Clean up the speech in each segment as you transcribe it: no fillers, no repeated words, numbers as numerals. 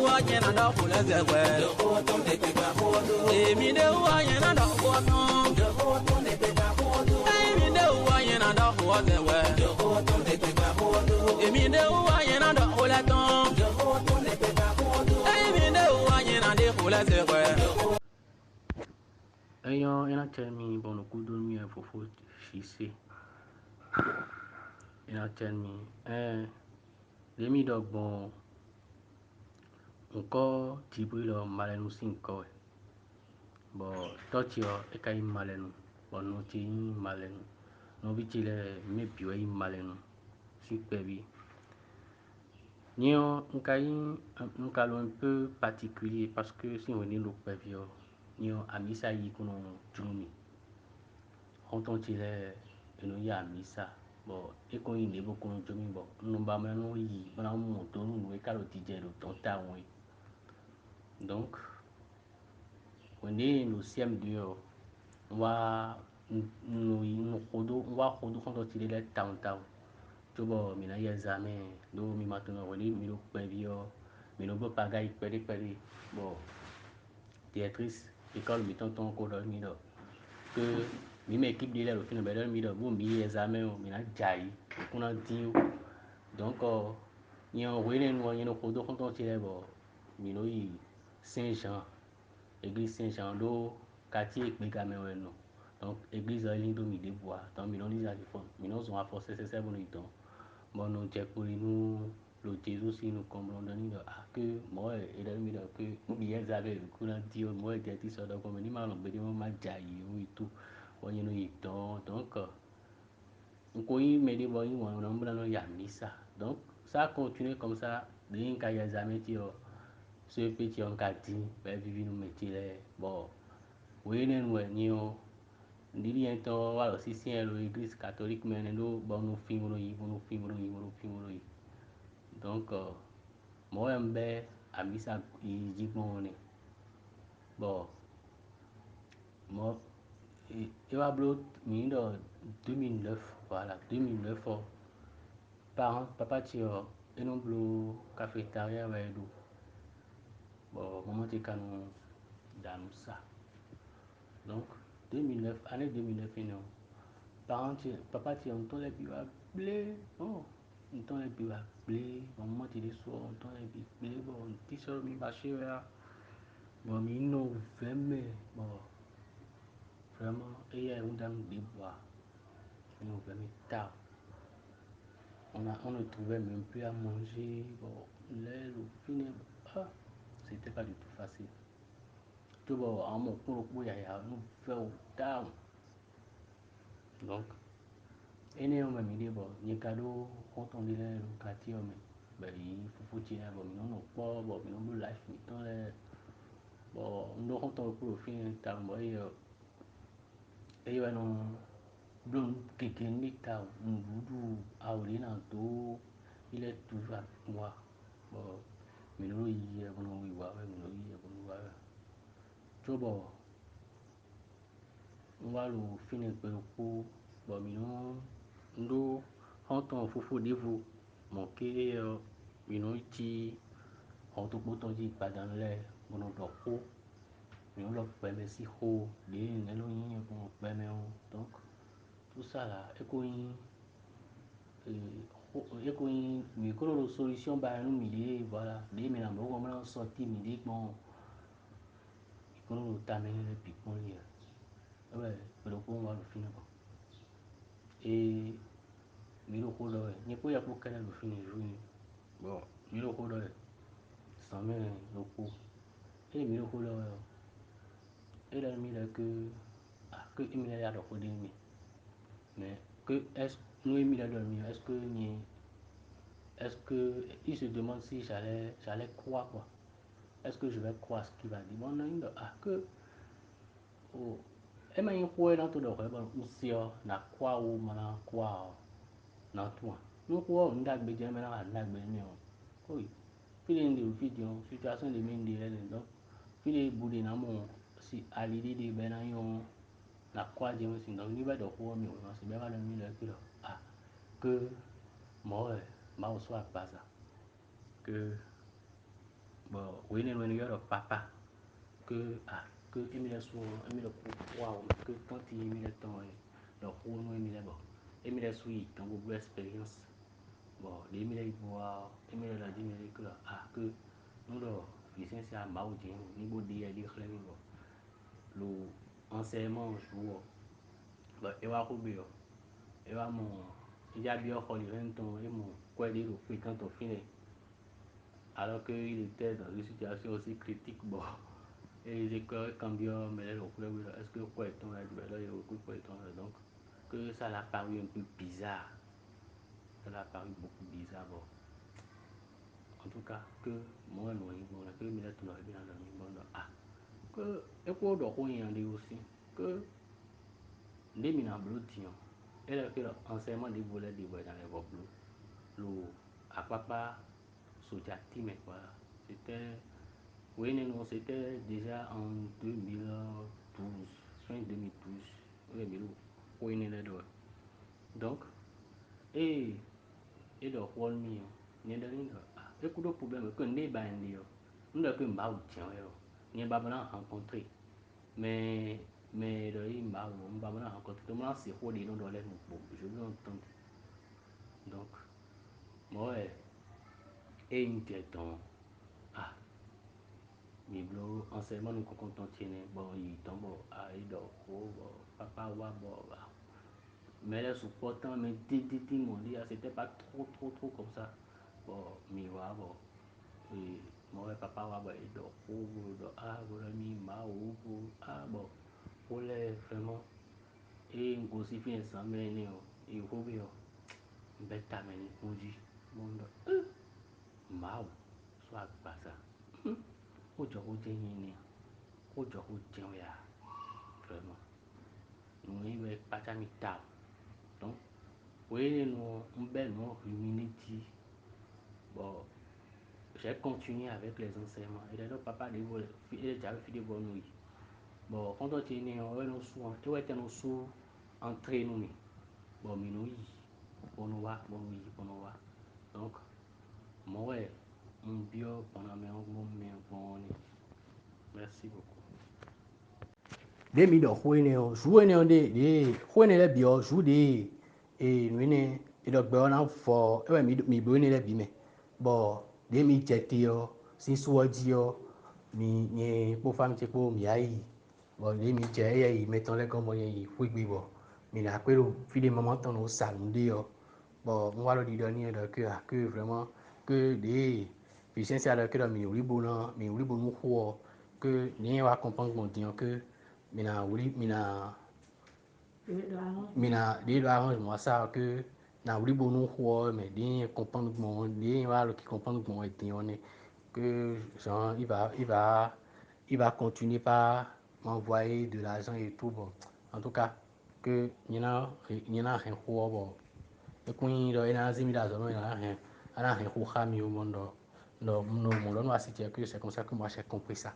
wa nyena da kula zewe do oton de pe ba hodo e mi de wa nyena da oton do oton de pe ba hodo e mi de wa nyena da ho zewe do oton de pe ba hodo e mi de wa nyena da kula ton do oton de pe ba hodo e mi de wa nyena de kula zewe Ayant ina tell me bon no kudo mi e fofo fisi ina tell me demi dog bon encore Jibril malenu sinko bon totio e kai malenu bon no ti malenu no vitile me piwe malenu super Nio un calon un peu particulier parce que si on est le pevio nio amisa yi kuno jumi honton tile eno ya amisa bo e ko yi nebo kuno jumi bo no ba me no yi bana mo to no e kalo ti je do ton ta won donc on est no CM2 wa no khodo wa khodo honton tile le town Tubo mina ya examen do mi matuna woni mi do pevio mi no bo pagai pedi bo directrice école mi tonton ko do mi do que mi me équipe de là au fin be do mi do bo mi examen o mi na jai kuna dio donc ni on wele no ni no ko do tonton ti le bo mi no yi Saint-Jean église Saint-Jean do quartier pe gamen we no donc église ali do mi de bois donc mi no ni za fond mi no zo a forcer c'est bon donc bon no je pour nous le Jésus si nous comprenons que moi et là mi que mi examen kuna dio moi que ti so do comme ni ma no be mo ma jai o et tout o ni no yi donc ko yi me de bo yi won no mbra no ya misa donc ça continue comme ça de ka ya examen ti o ce petit on ka ti be vivi no métier bon oui ne no ni o ndiri ento wala si lo église catholique mais no bon no fin no yi donc moi mbe amisa yi bon bon moi et va blot mi do 2009 voilà 2009 parents papa tio et non blo cafétéria wa do bon moment te kanu danusa donc 2009 année 2009 non parents papa tio on les biwa blé oh on les biwa blé moment te so on les bi blé bon ti so mi marché là bon mi no vraiment bon vraiment et il on dans des bois on vraiment tard on ne trouvait même plus à manger bon l'air au final c'était pas du tout facile tout bon en mon pour nous fait au tard donc et on m'a mis des bon les cadeaux quand on est là au quartier mais ben il faut tirer bon non pas bon non life mais dans les bon nous quand on pour au final tard bon et non blon kekeni ta mvudu aure na to il est toujours avec moi bon mais nous y est bon oui wa mais nous y est bon wa to bon on va le finir par ko bon mais non ndo honton fofo devo mon que mais non ti on to poto di padan le bon do ko mais on le permet si ho de ne lo yin bon permet donc tout ça là mais quand la solution bah nous midi voilà des mais là on va sortir midi bon quand on t'amène le picon là ouais pero on va le finir et mais le coup là ni quoi y a pour qu'elle le finir bon mais le coup là ça met le coup et mais le coup là et là mais là que il me l'a recommandé mais que est-ce nous il me l'a dormi est-ce que ni est-ce que il se demande si j'allais croire quoi est-ce que je vais croire ce qu'il va dire bon non que oh et mais il faut dans tout le reste bon si na quoi ou mana quoi na toi nous quoi on a besoin maintenant on a besoin oui puis il y a vidéo situation de mine de donc puis les boules na mon si à l'idée de ben na quoi dire aussi donc il va de quoi mieux c'est bien le mieux que moi ma au soir pas ça que bon oui ne no yo papa que que emi le so emi le wow que quand il emi le temps le rôle no emi le bon emi le so yi dans beaucoup expérience bon emi le voir emi le dit me que que nous le licence à maudit niveau dia di xlemi bon le enseignement jour bon e wa ko be yo e wa mo ya bi o xoli 20 ans et mon quoi dire au prix quand on finit alors qu'il était dans une situation aussi critique bon et les écoles cambiant mais le club est-ce que quoi est on a dit là il recule quoi est on donc que ça l'a paru un peu bizarre ça l'a paru beaucoup bizarre bon en tout cas que moi non bon que il est tout bien dans le bon que et quoi d'autre on y en est aussi que les minants bleus tiens et là que l'enseignement des volets des voies dans les voies bleues le à papa Sojati mais voilà c'était oui, non, c'était déjà en 2012, fin 2012. Oui, mais oui, donc, et, et le rôle mien, n'y a rien de. Et coup de problème, que n'est pas un lieu. Nous avons un baou, tiens, n'y a pas besoin de rencontrer. Mais le baou, on va besoin de rencontrer. Tout le monde s'est rodé dans les mots. Je veux entendre. Donc, moi, et une tête, ah. Miblo enseignement nous comptons tiene bon il tombe à ido oh papa wa bon mais les supportants mais titi mon dit c'était pas trop comme ça bon mi wa bon et moi papa wa bon ido oh do voilà mi ma oh bon pour les vraiment et un aussi fin ça mais non il faut bien bête mais ni on dit mon ma soit pas ça o jọ o jẹ yín ni o jọ o jẹun ya vraiment nous y va pas mi ta donc oui nous un bel nous humility bon j'ai continué avec les enseignements et là papa de vol et j'avais fait des bonnes nuits bon quand on tient on va nous sous tu vas être nous sous entrée nous bon mais nous on va donc moi mon bio pendant mes bon merci beaucoup. Des mi do jouer ne de jouer ne le bio joue de et nous ne et donc ben on for e mi bo ne le bi me bon des mi jeti yo si so di yo ni po fam ti po mi ai bon des mi je e mettons les comme y fui gbe bon mi na pe lo fi des moments ton au salon de yo bon on va le dire ni que vraiment que des puissance à la que mi ribo no ho que ni va comprendre mon dire que mina de do arrangement ça que na wuli bonu ho mais de comprendre mon de va le qui comprendre mon et on est que genre il va continuer par m'envoyer de l'argent et tout bon en tout cas que il y en a rien ho bon et puis do ina zimi da zo no ina rien ana rien ho khami au monde no no no assiter que c'est comme ça que moi j'ai compris ça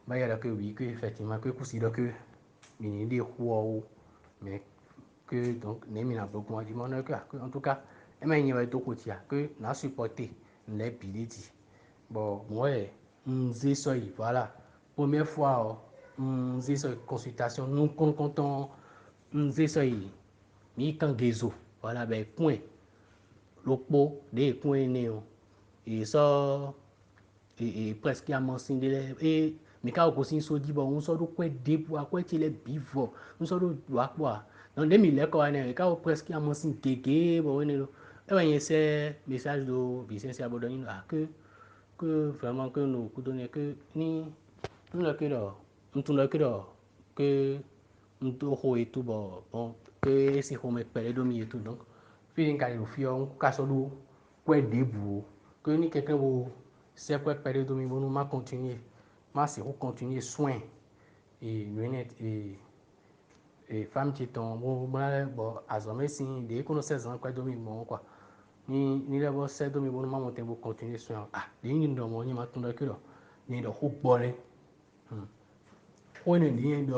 bah il y a que oui que effectivement que considère que mini des ho mais que donc les mina beaucoup moi dit mon que en tout cas et mais il va être côté que n'a supporté les billets bon moi j'ai ça voilà première fois j'ai ça consultation nous comptons j'ai ça mi kan gezo voilà ben point l'oppo des points néo et ça et presque à mention de et mais quand on s'y dit bon on sort de quoi des pour quoi tu les bivre on sort de quoi dans 2000 quoi né quand presque à mention kéké bon on est et ben c'est message de business à bodoni que vraiment que nous donner que ni nous là que là nous là que nous tout et tout bon que c'est comme pelle domi et tout donc feeling quand il fait on casse l'eau quoi des pour que ni quelqu'un vous c'est quoi pelle domi bon nous m'a continuer m'a c'est continuer soin et et femme qui tombe bon à jamais si dès qu'on 16 ans quoi domi bon quoi ni la voix c'est domi bon m'a monter pour continuer soin des ni dans mon ni m'a tout que là ni de hoop bolé on est ni de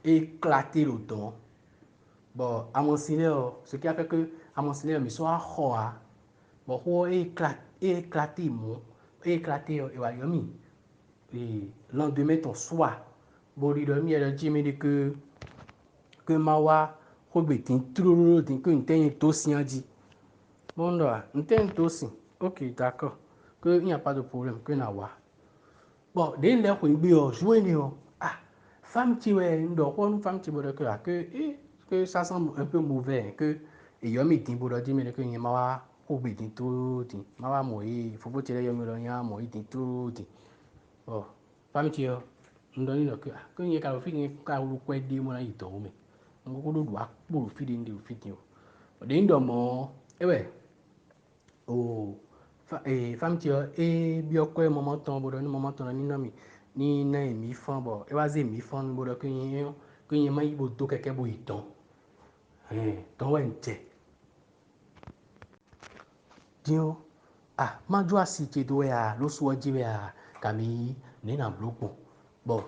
éclater le don bon à mon cinéma ce qui a fait que à mon cinéma mais soit bon éclater mon éclaté et va yomi et lendemain ton soir bon il dormi elle dit mais que mawa robetin trop tin que n'ten tosi a dit bon là n'ten tosi ok d'accord que il n'y a pas de problème que na wa bon dès là qu'on bi jouer ni ah femme qui ouais ndo une femme qui bodo que ça semble un peu mauvais que et yomi tin bodo dit mais que y mawa robetin trop tin mawa moi faut pas tirer yomi lo nya moi tin trop tin oh femme qui ndo ni que y ka fi ni ka lu kwa di mo na ito me ngo do do akpo fi di ndi fi tin o de ndo mo ewe o femme qui e bi okwe moment ton bodo ni moment ton ni na mi ni na mi fan bo e wa ze mi fan bodo que y ma ibo to keke bo iton ton we nje dio ah ma jo asi ke do ya lo so ji ya kami ni na bloco bon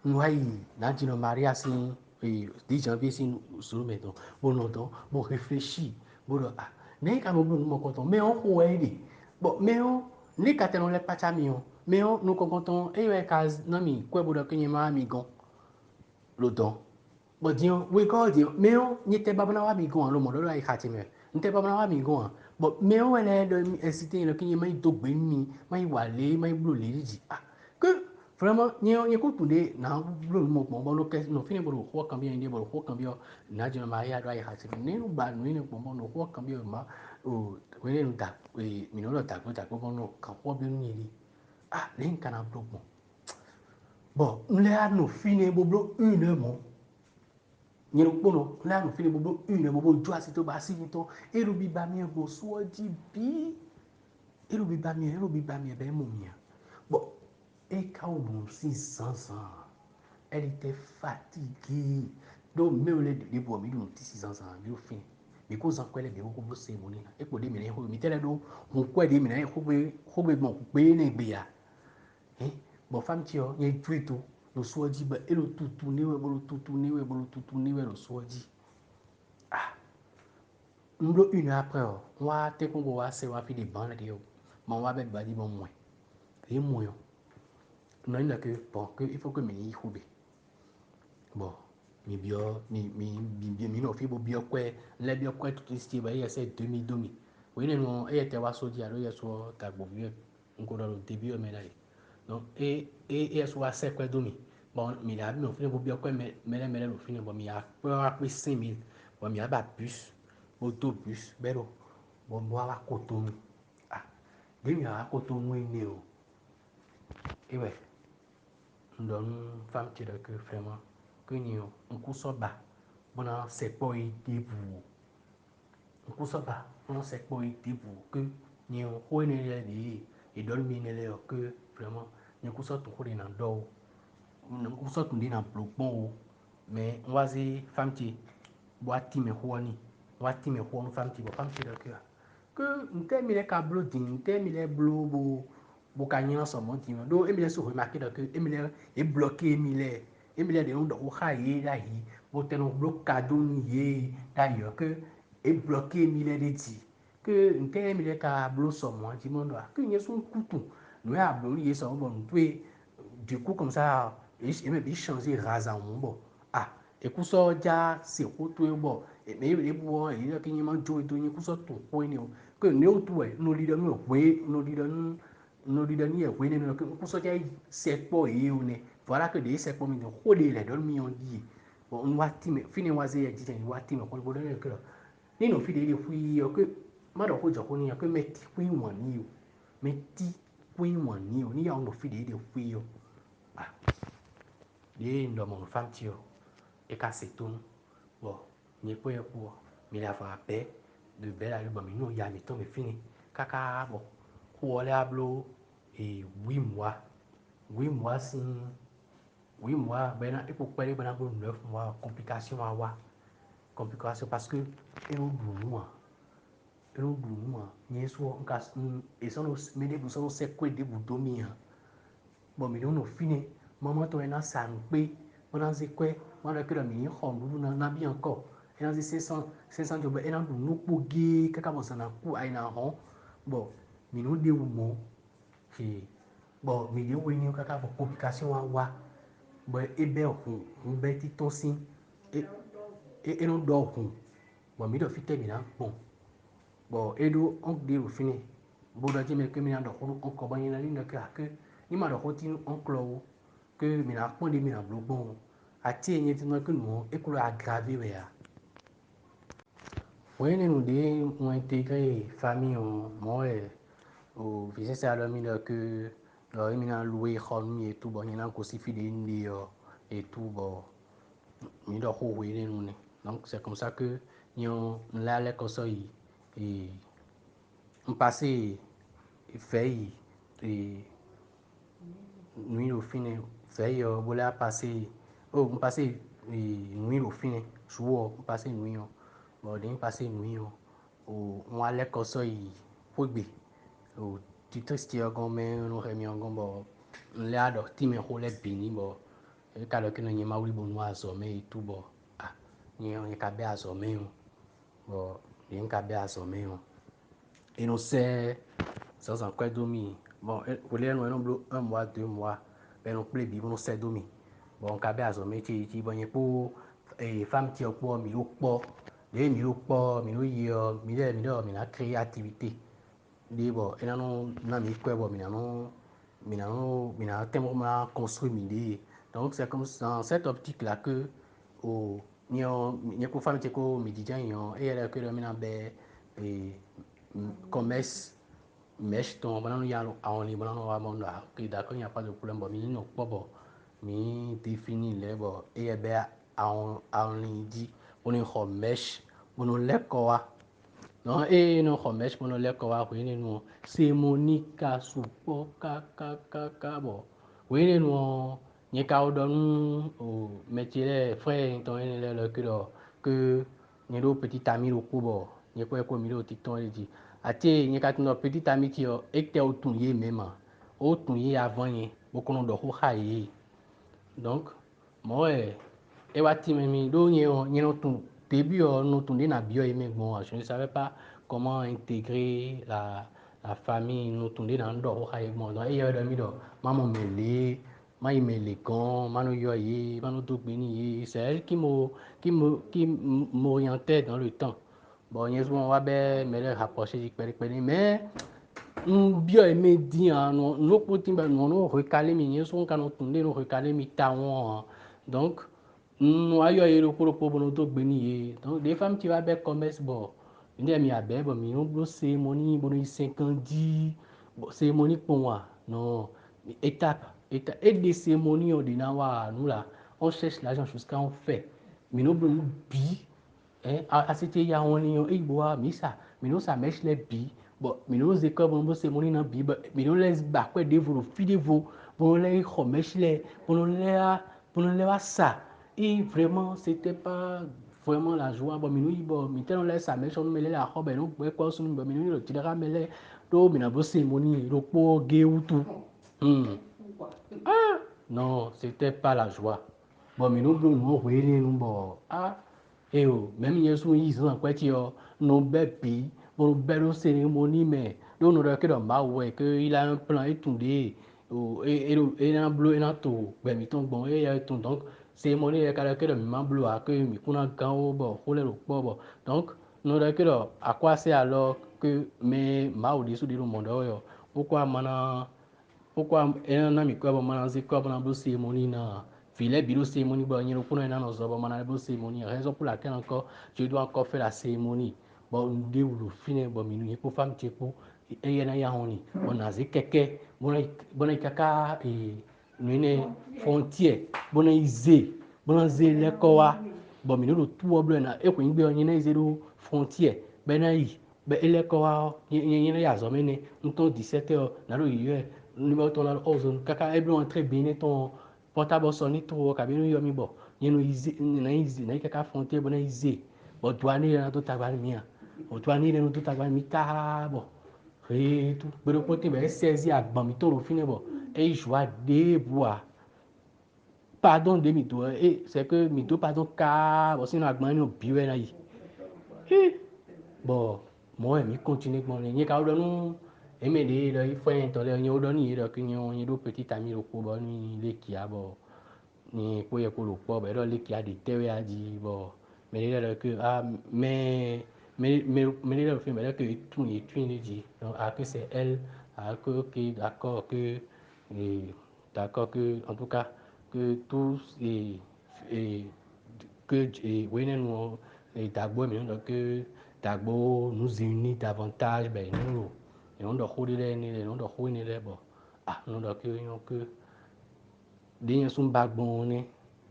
noi na dino maria assim de janvier assim sur mettons bon longtemps bon réfléchir bon ah nem ka no mo content mais on ko ele bon mais on ni ka tenon le pacha mi on mais on no content e we ka na mi ko bo do ke ma mi gon lo don bon dio we ko dio mais on ni te babana wa mi gon lo mo do ai ka ti me ni te babana wa mi gon bon mais on ele do hésiter le ke ma do gbe mi ma wale ma blo le di ah que vraiment ni ko tunde na blo mo mo no ke no fini bro ko cambio ni bro ko cambio na jino ma ya do ai ha ni no ba no ni mo no ko cambio ma o we no da mi no da ko no kan ko bi ni ri ah len kana blo mo bon le a no fini blo une mo ni no pono le a no fini blo une mo bo jo asito ba si to e ro bi ba mi go so di bi e ro bi ba mi be mo mi bon et quand on s'y sent elle était fatiguée donc même les bois mais nous dit 600 ans nous fin mais cause en quoi les bien ko se moni e ko de mi ne ho mi tele do mo ko de mi ne ho be mo pe ne gbe ya bon femme ti o ye tuito lo so di ba e lo tutu ni we bo lo tutu ni we lo so di ah mblo une après wa te ko wa se wa fi de ban de o ma wa be ba di bon moi et moi non il que bon que il faut que mi hube bon mi bio mi no fi bo bio kwe le bio kwe tout ici ba ese 2000 oui no e te wa so di alo ye so ta gbo vie nko do début me na donc e so wa se kwe domi bon mi la mi no fi bo bio kwe me lo fi bon mi a pe 5000 bon mi a ba bus autobus bero bon mo wa Cotonou ah de mi a Cotonou ni o e ouais dans une femme qui est que vraiment que nous on couche bas on a c'est pas été pour on couche bas on c'est pas été pour que nous on est les et dormir les que vraiment nous couche tout dans dos nous couche tout dans bloc mais on va dire femme qui boîte mais quoi femme qui que nous termine les câbles nous termine les blocs bokanya so mo ti do emile so remarquer que emile est bloqué emile de ndo o khaye la hi bo teno blocado ni ye d'ailleurs que est bloqué emile de ti que nte emile ka blo so mo ti mo ndo que nye son couteau nous a blo ye so bon tu du coup comme ça et même changer raza mon bon ah et ku so ja se ko tu bon et mais le bo et que nye man jo do nye ku so to ko ni que ne o tu e no leader no we no leader no di dani e wene no ko so ja sekpo e o ne voilà que de sekpo mi no ko de le don mi on di bon on wa ti me fini wa ze e di ten wa ti me ko bo don que ni no fi de le fu o que ma do ko jo ko ni que me ti fu won ni o me ti fu won ni o ni ya no fi de le fu o ah de ndo mo fam ti o e ka se ton bon ni po e ko mi la fa pe de belle à bon mi no ya mi to me fini kaka bon ko le hablo et 8 mois si 8 mois ben il faut pas ben 9 mois complication à voir complication parce que et au bout ni so on casse et ça nous mais des vous c'est quoi des vous domi bon mais nous fini maman toi na san pe on a c'est quoi on a que la mini home na bien encore et on a 500 job et on nous poguer kaka bon ça na ku ai na ho bon mais nous de mo c'est bon mais il y a kaka pour complication wa bon et ben on ben ti ton si et non dort bon mi do fite mi na bon et do on dit au fini bon do ti me que mi na do on ko ban na ni que ni ma do ko ti on clo que mi na pon de mi na blo bon ati enye ti no que nous et que aggraver ouais oui nous des ont intégré famille moi au visage c'est alors mi que mi na louer khon et tout bon il na ko si fide ndi et tout bon mi do ko oui nous donc c'est comme ça que nous là les conseils et on passait fait et nuit au fin fait voilà passer on passait nuit au fin jour on passait nuit bon on passait nuit on allait conseil pour bé au titre style comme on remet en bon là do ti me rôle béni bon et quand que nous ma oui bon nous assommé et tout bon ah ni on est cabé assommé bon il cabé assommé et nous c'est sans en quoi dormir bon pour les nous un mois 2 mois ben on play bi on sait dormir bon cabé assommé ti bon pour et femme ti pour mi au po de mi au po mi yo mi na créer activité de bon et non na mi quoi bon mi na tellement construire mi donc c'est comme dans cette optique là que au ni ko femme ti ko mi dit et elle que mi na be et commerce mesh ton bana ya en libre bana wa mon là que d'accord il n'y a pas de problème bon mi non pas bon mi définit les bon et ben en ligne dit on est en mesh on le quoi non et non en mesh on le quoi oui nous c'est monica soupo ka bon oui nous ni ka don au métier frère ton le que ni do petit ami au coup ni quoi comme il au titon il dit ati nye ka tino petit ami ti o ekte o tun ye même o tun ye avant ye bokono do ho ha ye donc mo e wa ti mi do nye no tun début no tun de na bio ye bon je ne savais pas comment intégrer la famille no tun de na do ho ha ye bon donc e yo do mi do maman mele ma y mele kon mano yo ye mano do gbeni ye c'est elle qui m'orientait dans le temps bon nye souvent wa be me le rapprocher du pere mais bio e me di no ko timba no recaler mi nye souvent kan tunde no recaler mi tawon donc no ayo e ro ko bono to gbeni ye donc des femmes qui va be commerce bon ni mi abe bon mi no blo cérémonie bono 50 cérémonie pour moi non étape et des cérémonies on dit na wa nous là on cherche l'argent jusqu'à on fait mi no blo bi asite ya woni yo igbo misa mi no sa mesh le bi bo mi no ze ko bon bo se moni na bi mi no les ba kwa de vo fi de vo bon le ho mesh le bon le wa ça et vraiment c'était pas vraiment la joie bon mi no ibo mi tellement le sa mesh on me le la ho be no gbe ko sun bo mi no lo ti ra me le do mi na bo se moni ro po ge utu ah non c'était pas la joie bon mi no blo no ho ere no bo et même yesu yi san kwa ti o no be bi bon belle cérémonie mais donc nous que dans ma ouais que il a un plan et tout des et un bleu et un tout ben mi ton bon et tout donc cérémonie et que dans ma bleu à que mi kuna gan bon pour le bon donc nous que à quoi c'est alors que mais ma au dessous du monde pourquoi maintenant pourquoi un ami quoi bon maintenant c'est quoi bon cérémonie na filet bilo cérémonie bon il nous na nos bon maintenant cérémonie raison pour laquelle encore je dois encore faire la cérémonie bon de ou fine bon minu pour femme ti pour et yana ya honi bon na ze keke bon kaka et une frontière bon ze le ko wa bon minu do tout bleu na e ko ngbe on na ze do frontière ben na yi ben ele ko wa yin ya zo mene nton 17h na do yi numéro ton la ozone kaka e bleu entrer bien ton portable sonné to ka bi no yo mi bo yin no izi na kaka frontière bon na izi bon douane na to tagba mia o douane na to tagba mi ta bon et tout pero côté ben saisi agban mi to ro fine bon et joie de bois pardon de mi to et c'est que mi to pardon ka bon sinon agban ni o biwe na yi bon moi mi continue bon ni ka do no et mais il faut entendre il y a donné que il y a petit ami le ko ni les qui a bon ni ko ye ko le ko ben les qui a des terres a dit bon mais il que ah mais il fait mais que tout il dit donc ah que c'est elle ah que ok d'accord que en tout cas que tous et que oui nous et d'abord mais donc que d'abord nous unit davantage ben nous et on doit rouler les on doit rouler les bon ah on doit que des sont bagbons en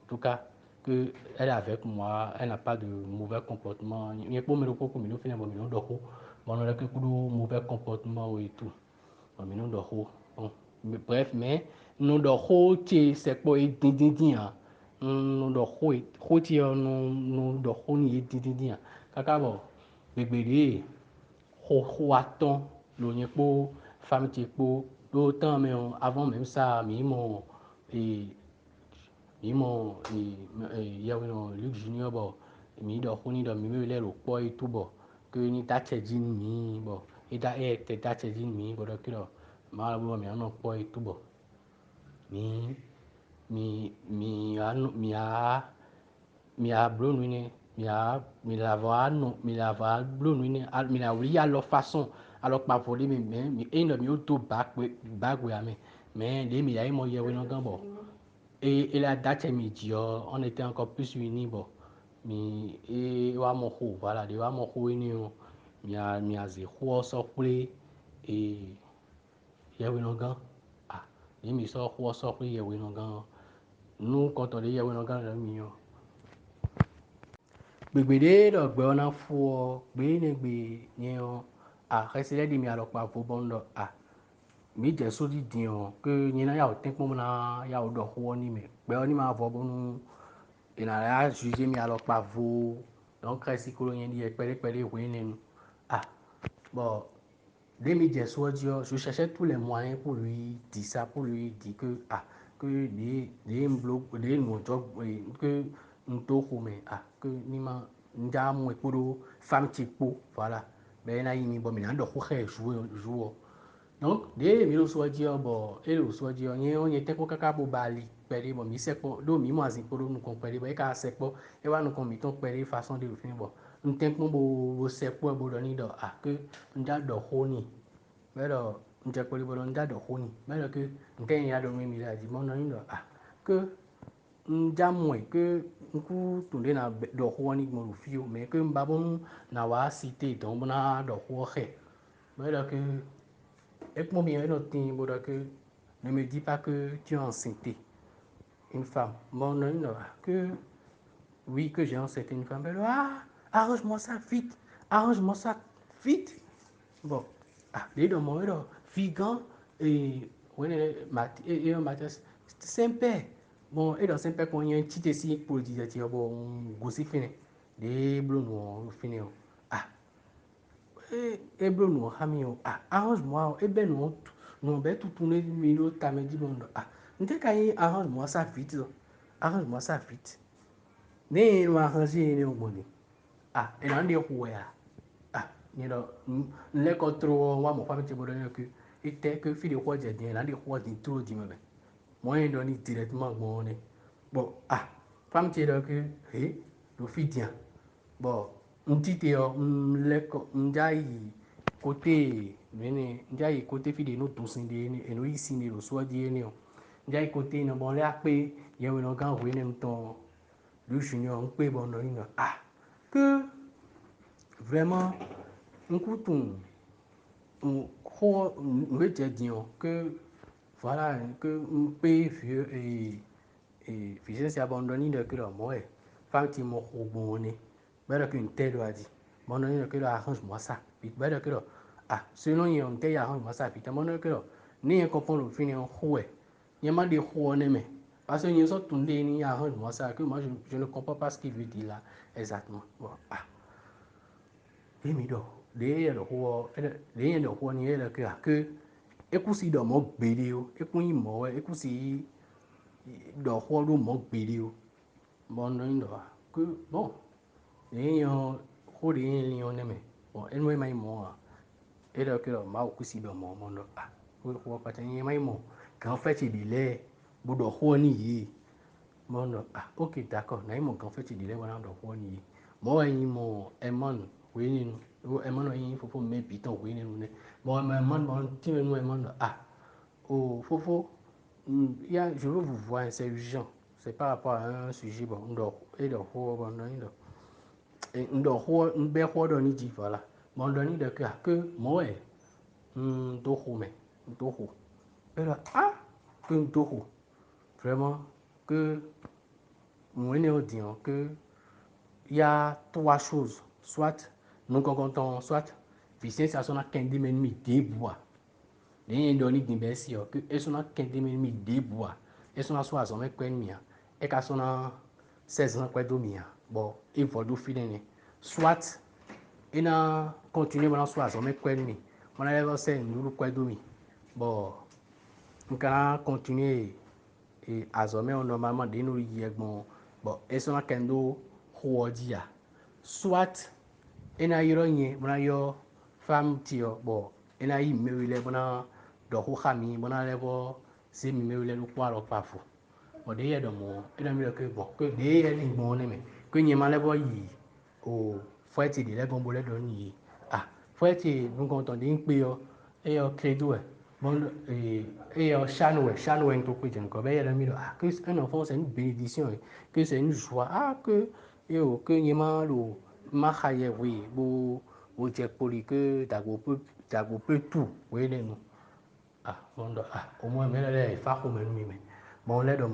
tout cas que elle est avec moi elle n'a pas de mauvais comportement il y a pour me le pour me le faire bon on doit bon on a que mauvais comportement et tout bon mais on doit bon bref mais nous doit c'est pas dindindin hein nous doit nous doit ni dindindin kaka bon bébé ho attend le nyepo femme tipo d'autant mais avant même ça et il y a Luc Junior bon mi do huni do mi le lo po et tout bon que ni ta chejin mi bon et ta chejin mi bon que lo ma bon mi on po et tout bon mi mi a bleu nuit mi la va bleu nuit mi la oui à leur façon alors pas voler mais et non mi auto back mais les mi a mo ye oui non bon et la date midi on était encore plus unis bon mi et wa mo ho voilà de wa mo ho ni o mi a zéro so play et ye oui non ah les mi so ho so play ye oui non nous quand on est ye oui non le mi gbègbèdé dọ̀ gbẹ́ ọ̀nà fún ọ gbé ní gbè ní ọ àkẹsílẹ̀ dì mí àlọ́pàá fún bọ́ńdọ̀ à mí jẹ́ sódì dì ọ que ní náà yàwó tẹ́ pọ́n náà yàwó dọ̀ fún ọ ní mẹ́ gbẹ́ ọ ní máa fọ bọ́nú ìnáwó yà jùjẹ́ mí àlọ́pàá fún donc kẹsí kúrò yẹn di pẹ́lẹ́pẹ́lẹ́ ìwé nínú à bon dès mí jẹ́ sódì ọ je cherchais tous les moyens pour lui dire ça pour lui dire que que des nous que nous t'offrons mais que ni ma nja mo pour femme tipo voilà ben na yimi bon mais na do ko jouer donc des mi lo so di bon et lo so di yen on était ko kaka bo bali pere bon mi se po do mi mo azin po nu kon pere bon e ka se po e wa nu kon mi ton pere façon de fin bon n ten po bo se po bo do ni do que nja do ho ni pero nja ko li bo nja do ho ni pero que nten ya do mi la di mo no ni do que nja mo que nku tunde na do ho ni mo fio mais que mbabon na wa cité donc na do ho he mais que et pour moi que ne me dis pas que tu es enceinte une femme bon non que oui que j'ai enceinté une femme mais arrange-moi ça vite arrange-moi ça vite bon les deux mots figant et Mathias sempre bon et dans sempre qu'on y a un petit essai pour dire tiens bon gossi fini des bleus noirs fini et bleu noir ami arrange-moi et ben non non ben tout tourner milieu ta me dit bon n'était qu'à arrange-moi ça vite arrange-moi ça vite né no arranger né au monde et dans des ouais you know les contrôles moi mon femme tu me que était que fille de quoi j'ai dit là des quoi dit trop dit mais moi il donne directement bon bon femme tu là que le fille bon ntite leko njai côté mene njai côté fi de no tosin de ni eno isi ni lo so di ni o njai côté no bon le ape ye we no gan we ni ton le junior npe bon no ni que vraiment un couton on ho we je di o que voilà que npe vieux et fils c'est abandonné de que le moi femme ti mo ho bon ni bẹ́ẹ̀ que une telle a dit mon nom que arrange-moi ça puis bẹ́ẹ̀ que selon y on telle arrange-moi ça puis mon nom que ni un comprend le fin en ouais y m'a dit ouais mais parce que y sont tourné ni arrange-moi ça que moi je ne comprends pas ce qu'il veut dire là exactement bon et mi do les le ho les le ho ni le que ekusi do mo gbede o ekun yi mo ekusi do ho do mo gbede o mon nom que bon les gens, les gens, bon, elle m'a dit, moi, et donc ma aussi dans mon monde ah pour pas tenir mai mon quand fait il est bodo honi mon ah ok d'accord na mon quand fait il est voilà do honi moi mon emon oui nous emon il faut me piton oui nous ne bon emon bon ti nous emon ah oh faut il y a je veux vous voir c'est urgent c'est par rapport à un sujet bon ndo et do ho bon ndo ndo ho be ho do ni ji voilà bon do ni de que moi Ndoho, mais Ndoho. Et là, ah, que Ndoho. Vraiment, que moi, on dit que il y a trois choses. Soit, nous comptons, soit, puissance à son a 15 minutes de bois. Il y a une d'investir que et son a 15 minutes de bois. Et son a 60 quoi mia. Et qu'à son a 16 ans quoi domia. Bon, il faut du filer. Soit, il a continué pendant 60 quoi demi. On a levé 5 nous quoi demi. Bon, on peut continuer et azome on normalement de nous y bon bon et son kendo huodia soit ena ironye bona yo fam tio bon ena yi mewile bona do hu khami bona levo se mi mewile lu kwa lo pafu bon de ye do mo ena mi que bon que de ye ni bon ne me que nyema levo yi o fweti de le bon bole do ni ah fweti nous content de pe yo e yo credo bon et Chanoué tout petit encore ben il a que un enfant c'est une bénédiction que c'est une joie ah que yema lo ma khaye oui bo je poli que dago peu tout oui nous ah bon ah au moins mais là il faut comme nous mais bon là dans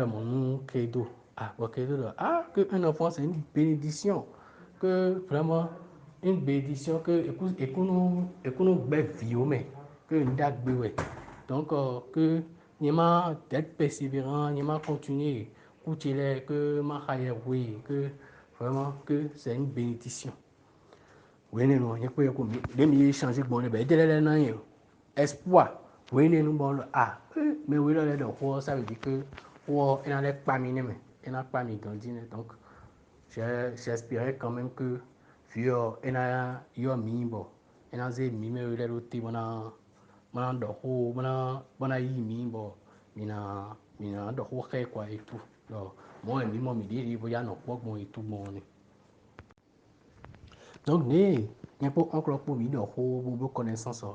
mon credo ah bon credo ah que un enfant c'est une bénédiction que vraiment une bénédiction que écoute nous belle vie mais que nous ouais donc que nous d'être persévérant nous continuer continuer que ma oui que vraiment que c'est une bénédiction oui non il faut que les mieux changer bon ben dès là espoir oui nous bon ah mais oui là donc ça veut dire que on a pas miné mais on a pas mis donc j'espérais quand même que fio ena yo mi bo ena ze mi me le roti bona do ho bona yi mi bo mina do ho khe quoi et tout donc moi mi mo mi di bo ya no po bon et tout bon donc né n'y a pas encore pour mi do ho bo connaissance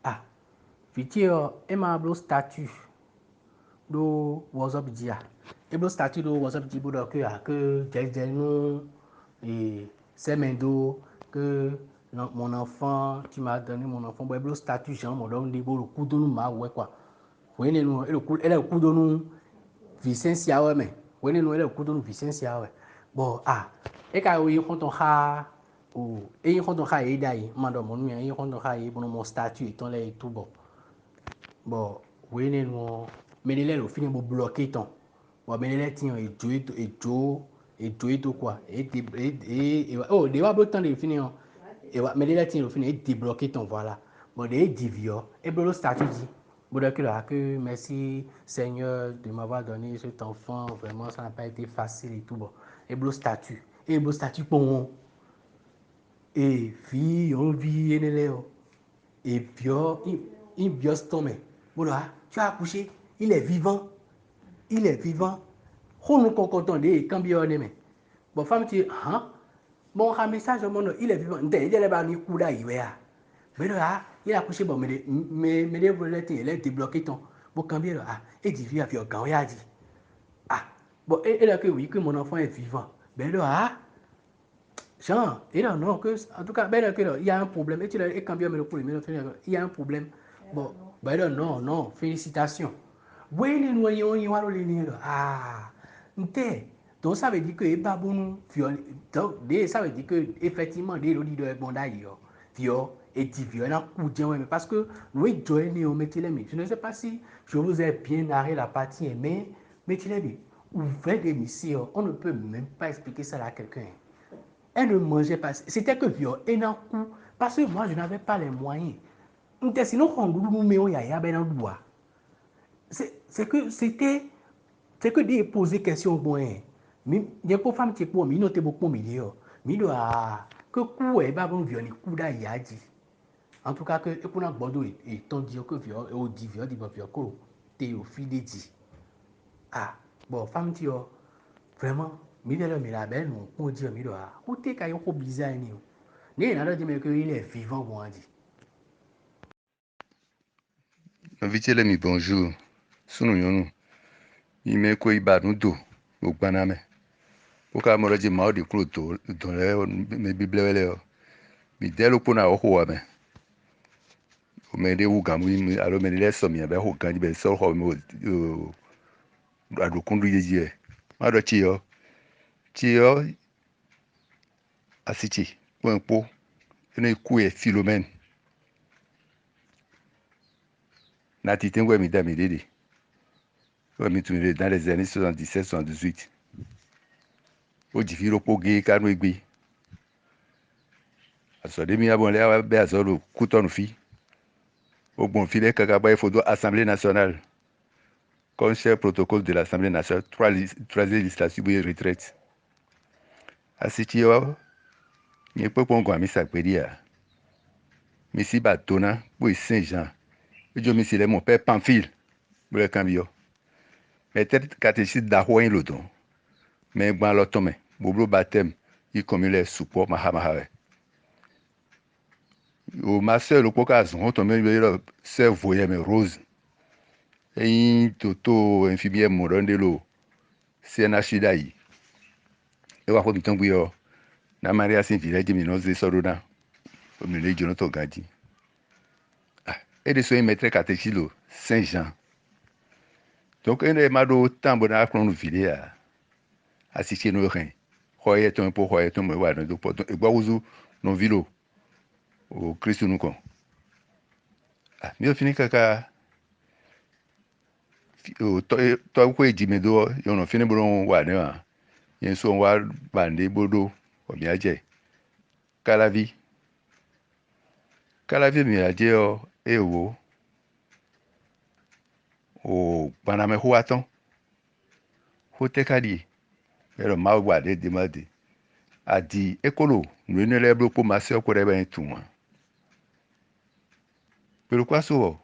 ah fitio e ma blo statut do WhatsApp dia e blo statut do WhatsApp di bo do que j'ai nous et c'est maintenant que mon enfant, tu m'as donné mon enfant, bon, le statut, j'ai mon donné le coup de nous, ma ouais quoi. Vous voyez, nous, le coup de nous, Vicence, ouais, mais, vous voyez, nous, le coup de nous, Vicence, ouais. Bon, ah, et quand oui, quand on a, ou, et quand on a aidé, madame, mon mien, et quand on a aidé, bon, mon statut, et ton là, et tout bon. Bon, vous voyez, nous, mais les là, au final, vous bloquez ton. Bon, mais les là, tiens, et tout quoi et oh des fois temps de finir et mais les lettres au final et débloquer ton voilà bon des divio et le statut dit bon que merci Seigneur de m'avoir donné cet enfant vraiment ça n'a pas été facile et tout bon et le statut pour et fille on vit et puis il bios tomé bon là tu as accouché il est vivant on nous concordons des cambions mais bon femme tu hein bon un message au monde il est vivant il est là ni coup là mais là il a couché bon mais les volets il est débloqué ton bon cambier là et dit via puis quand il a dit ah bon et là que oui que mon enfant est vivant mais là Jean et là non que en tout cas ben là que il y a un problème et tu l'as et cambier mais le problème il y a un problème bon ben là non félicitations oui les noyaux ils vont les ah donc ça veut dire que pas bon donc ça veut dire que effectivement des leaders bon d'ailleurs et violent coup de parce que nous joignons au métier je ne sais pas si je vous ai bien narré la partie mais métier ouvert des missiles on ne peut même pas expliquer ça à quelqu'un elle ne mangeait pas c'était que viol et non coup parce que moi je n'avais pas les moyens sinon on nous met au yaya ben en doigt c'est que c'était c'est que des poser question bon mais il y a pas femme qui pour mais noter beaucoup milieu mais doit que coup est pas bon viol coup da yadi En tout cas, que et qu'on a bordeaux et ton dire que viol et au dit viol dit viol ko théophile dit. Ah, bon, femme ti yo, vraiment, mi de le mi la belle non, on dit mi do a. Ou te ka yo ko bizarre ni. Ni na dit mais que il est vivant bon a dit. Invité les mi bonjour. Sunu yonu. Ime ko ibanu do. Ogbana me. Poka mo reji ma o di kuro to don le me bible wele o. Mi delo pona o ho me. O me de wu gamu mi alo me le so mi be ho gan be so ho me o adokundu yeje. Ma do chi yo. Chi yo asichi. Wenpo. Ene ku e Philomène. Na ti tengwe mi da mi dede. Ouais, mi tu dans les années 77-78. O jifiro poge kanu egbe. Asode mi abon le be azolo kutonu fi. Au bon filet Kagaba il faut Assemblée nationale. Conseil protocole de l'Assemblée nationale, troisième législature et retraite. Asitio, il peut pas qu'on misse à pédia. Messi Batona, oui Saint-Jean. Et je me suis mon père Pamphile, le cambio. Mais tête catéchiste d'Ahouen l'odon. Mais bon l'automne, bobo baptême, il comme il est support Mahamahare. Au ma soeur, le caucase, on tombe le sœur voyait mes roses. Et toto infirmière morandelo, c'est un achidaï. Et wa ko bitan gbe yo na Maria sin village mi no ze sorona o mi le jono to gadi ah et de so mettre catéchilo Saint-Jean donc ene ma do tambo na akron ville a asisi no ren hoye ton po hoye ton mo wa no do po e gba wuzu no vilo o Christ nu kon ah mi o fini kaka o to ko eji me do yo no fini bro wa ne wa yen so wa bande bodo o mi aje Kalavi mi aje o ewo o baname huaton hotekadi ero ma wa de demade adi ekolo nune le blo po mase ko re ben tuma pero kwaso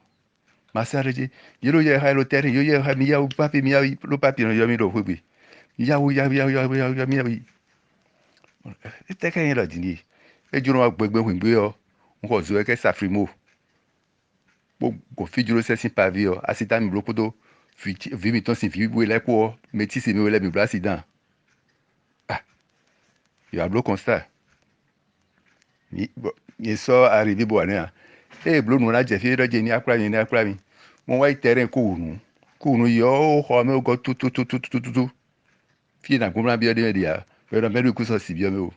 mase reje yero ye ha lo tere yo ye ha mi ya papi mi ya lo papi no yo mi do fubi ya mi ya wi eteke yen lo dini ejuro agbegbe hungbe yo nko zo ke safrimo go fijuro se sin pavi yo asita mi blo podo vi mi ton sin vi bu le ko metisi mi le mi blasidan il y a un constat ni so arrivé bo ania e blo nu na je fi roje ni akra mi mo wa terrain ko nu yo ho me go tu fi na gumra bi de dia pero me ku so si bi o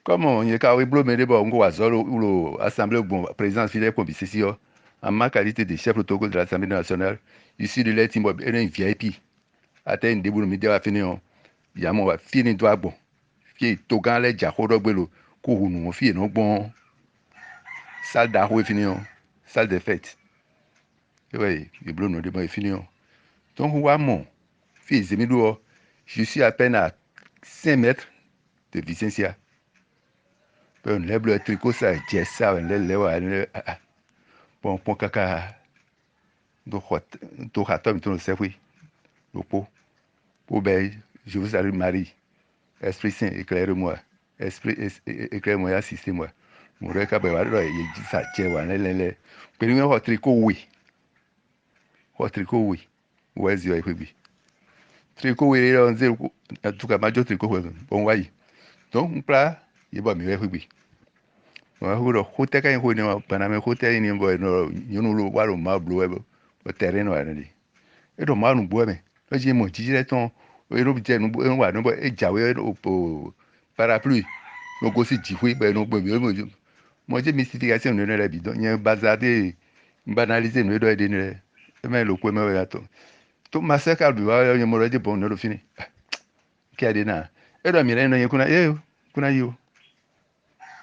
comment y ka we blo me de bo ngo wa zo lo assemblée bon président fi de ko bi sisi yo en ma qualité de chef protocole de l'Assemblée nationale ici de l'Etimbo un VIP ate ndebulu mi de wa fini on ya mo wa fini do agbon fi to gan le ja ho do gbelo ko hunu mo fi no gbon salle d'arrêt fini on salle de fête oui le bleu no de mo fini on donc wa mon fi zemido je suis à peine à 5 mètres de Vicencia on le bleu tricot ça je ça le wa bon pon kaka do hatom to se oui le pot pour ben je vous salue Marie Esprit Saint éclaire-moi esprit éclaire-moi assistez-moi mo re ka be wa ro ye ji sa je wa le pe ni ho tricot oui wezi yo ikwebi tricot we ro nze atuka majo tricot we bon wayi donc mpla ye ba mi we ikwebi wa huro hote ka ho ni bana me hote ni bo no yunu lo wa lo ma blo we o terreno wa ni e do ma nu bo me lo ji mo ji le ton e ro bi je nu wa no bo e jawe o parapluie no go si ji we be no gbe mi mo je mystification no le bi don yen bazade banaliser no do e de ni me lo ko me we ato to masaka bi wa yo mo reje bon no lo fini ki ade na e do mi re no yen kuna yo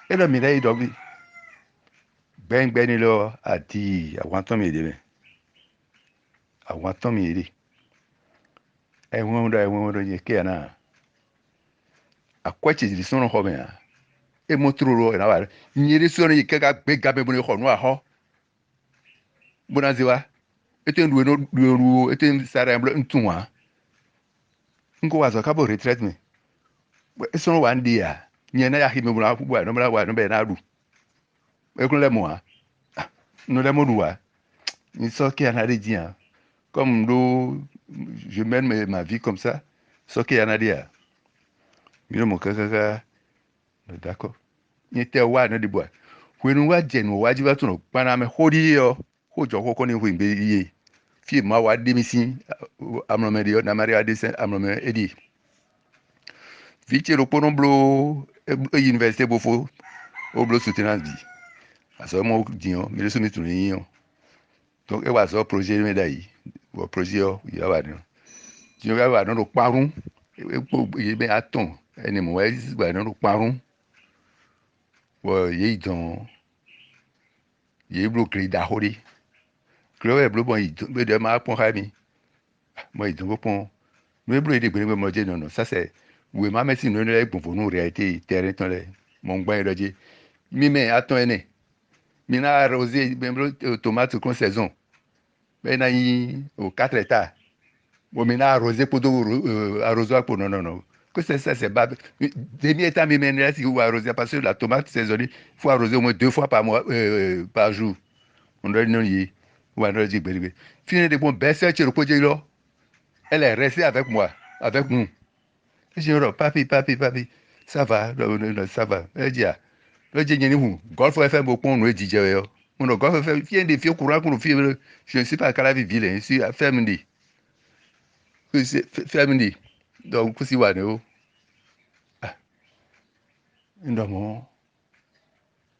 e do mi re do bi gbengbe ni lo àti àwọn ton mi de me àwọn ton mi ri e won do yen ke na akwachi di so no ho me e mo trolo na wa nyiri so ni kaka gbe gabe bo ni ho no aho bona ziwa eten duwe no duwe ruo eten sara mblo ntunwa ngo wazo ka bo retreat me so one day a nye na ya hime bo na akwugbo a no mra wa no be na ru ekun le mo a no le mo ruwa ni so ki ana de dia comme do je mène ma vie comme ça so ki ana dia mi no mo kaka d'accord ni te wa no de bo wenu wa je no waji ba tun no pana me hodi yo hojo kokko ni hu mbe iye fi ma wa de mi si amro de yo na maria de sen amro me edi viche ro pono blo université bofo o blo soutenance bi aso mo dion mi le so mi tun yin yo donc e wa so projet me dai wo projet yo ya wa no dion ga wa no parun e po ye be aton eni mo wa gba no parun wo ye don ye blo kri da hori klo e blo bon yi be de ma pon ha mi mo idun ko pon me blo ide gbe mo je no ça c'est we ma mesi no le gbon no réalité terrain ton le mo ngba iroje mi me aton ene mi na arrosé ben blo tomate con saison ben na yi au 4 hectares mo mi na arrosé pour arrosoir pour non que c'est bas demi hectare mi me si ou arroser parce que la tomate saisonnière faut arroser au moins 2 fois par mois par jour on doit non y ou alors dire gbe fini de bon baisser le projet là elle est restée avec moi avec nous je dis papi ça va ça va elle dit ah le dit ni hu golf FM beaucoup on dit je yo on golf FM vient de faire courant qu'on fait je ne suis pas à la ville je suis à Fermindi Fermindi donc si wa no ah ndomo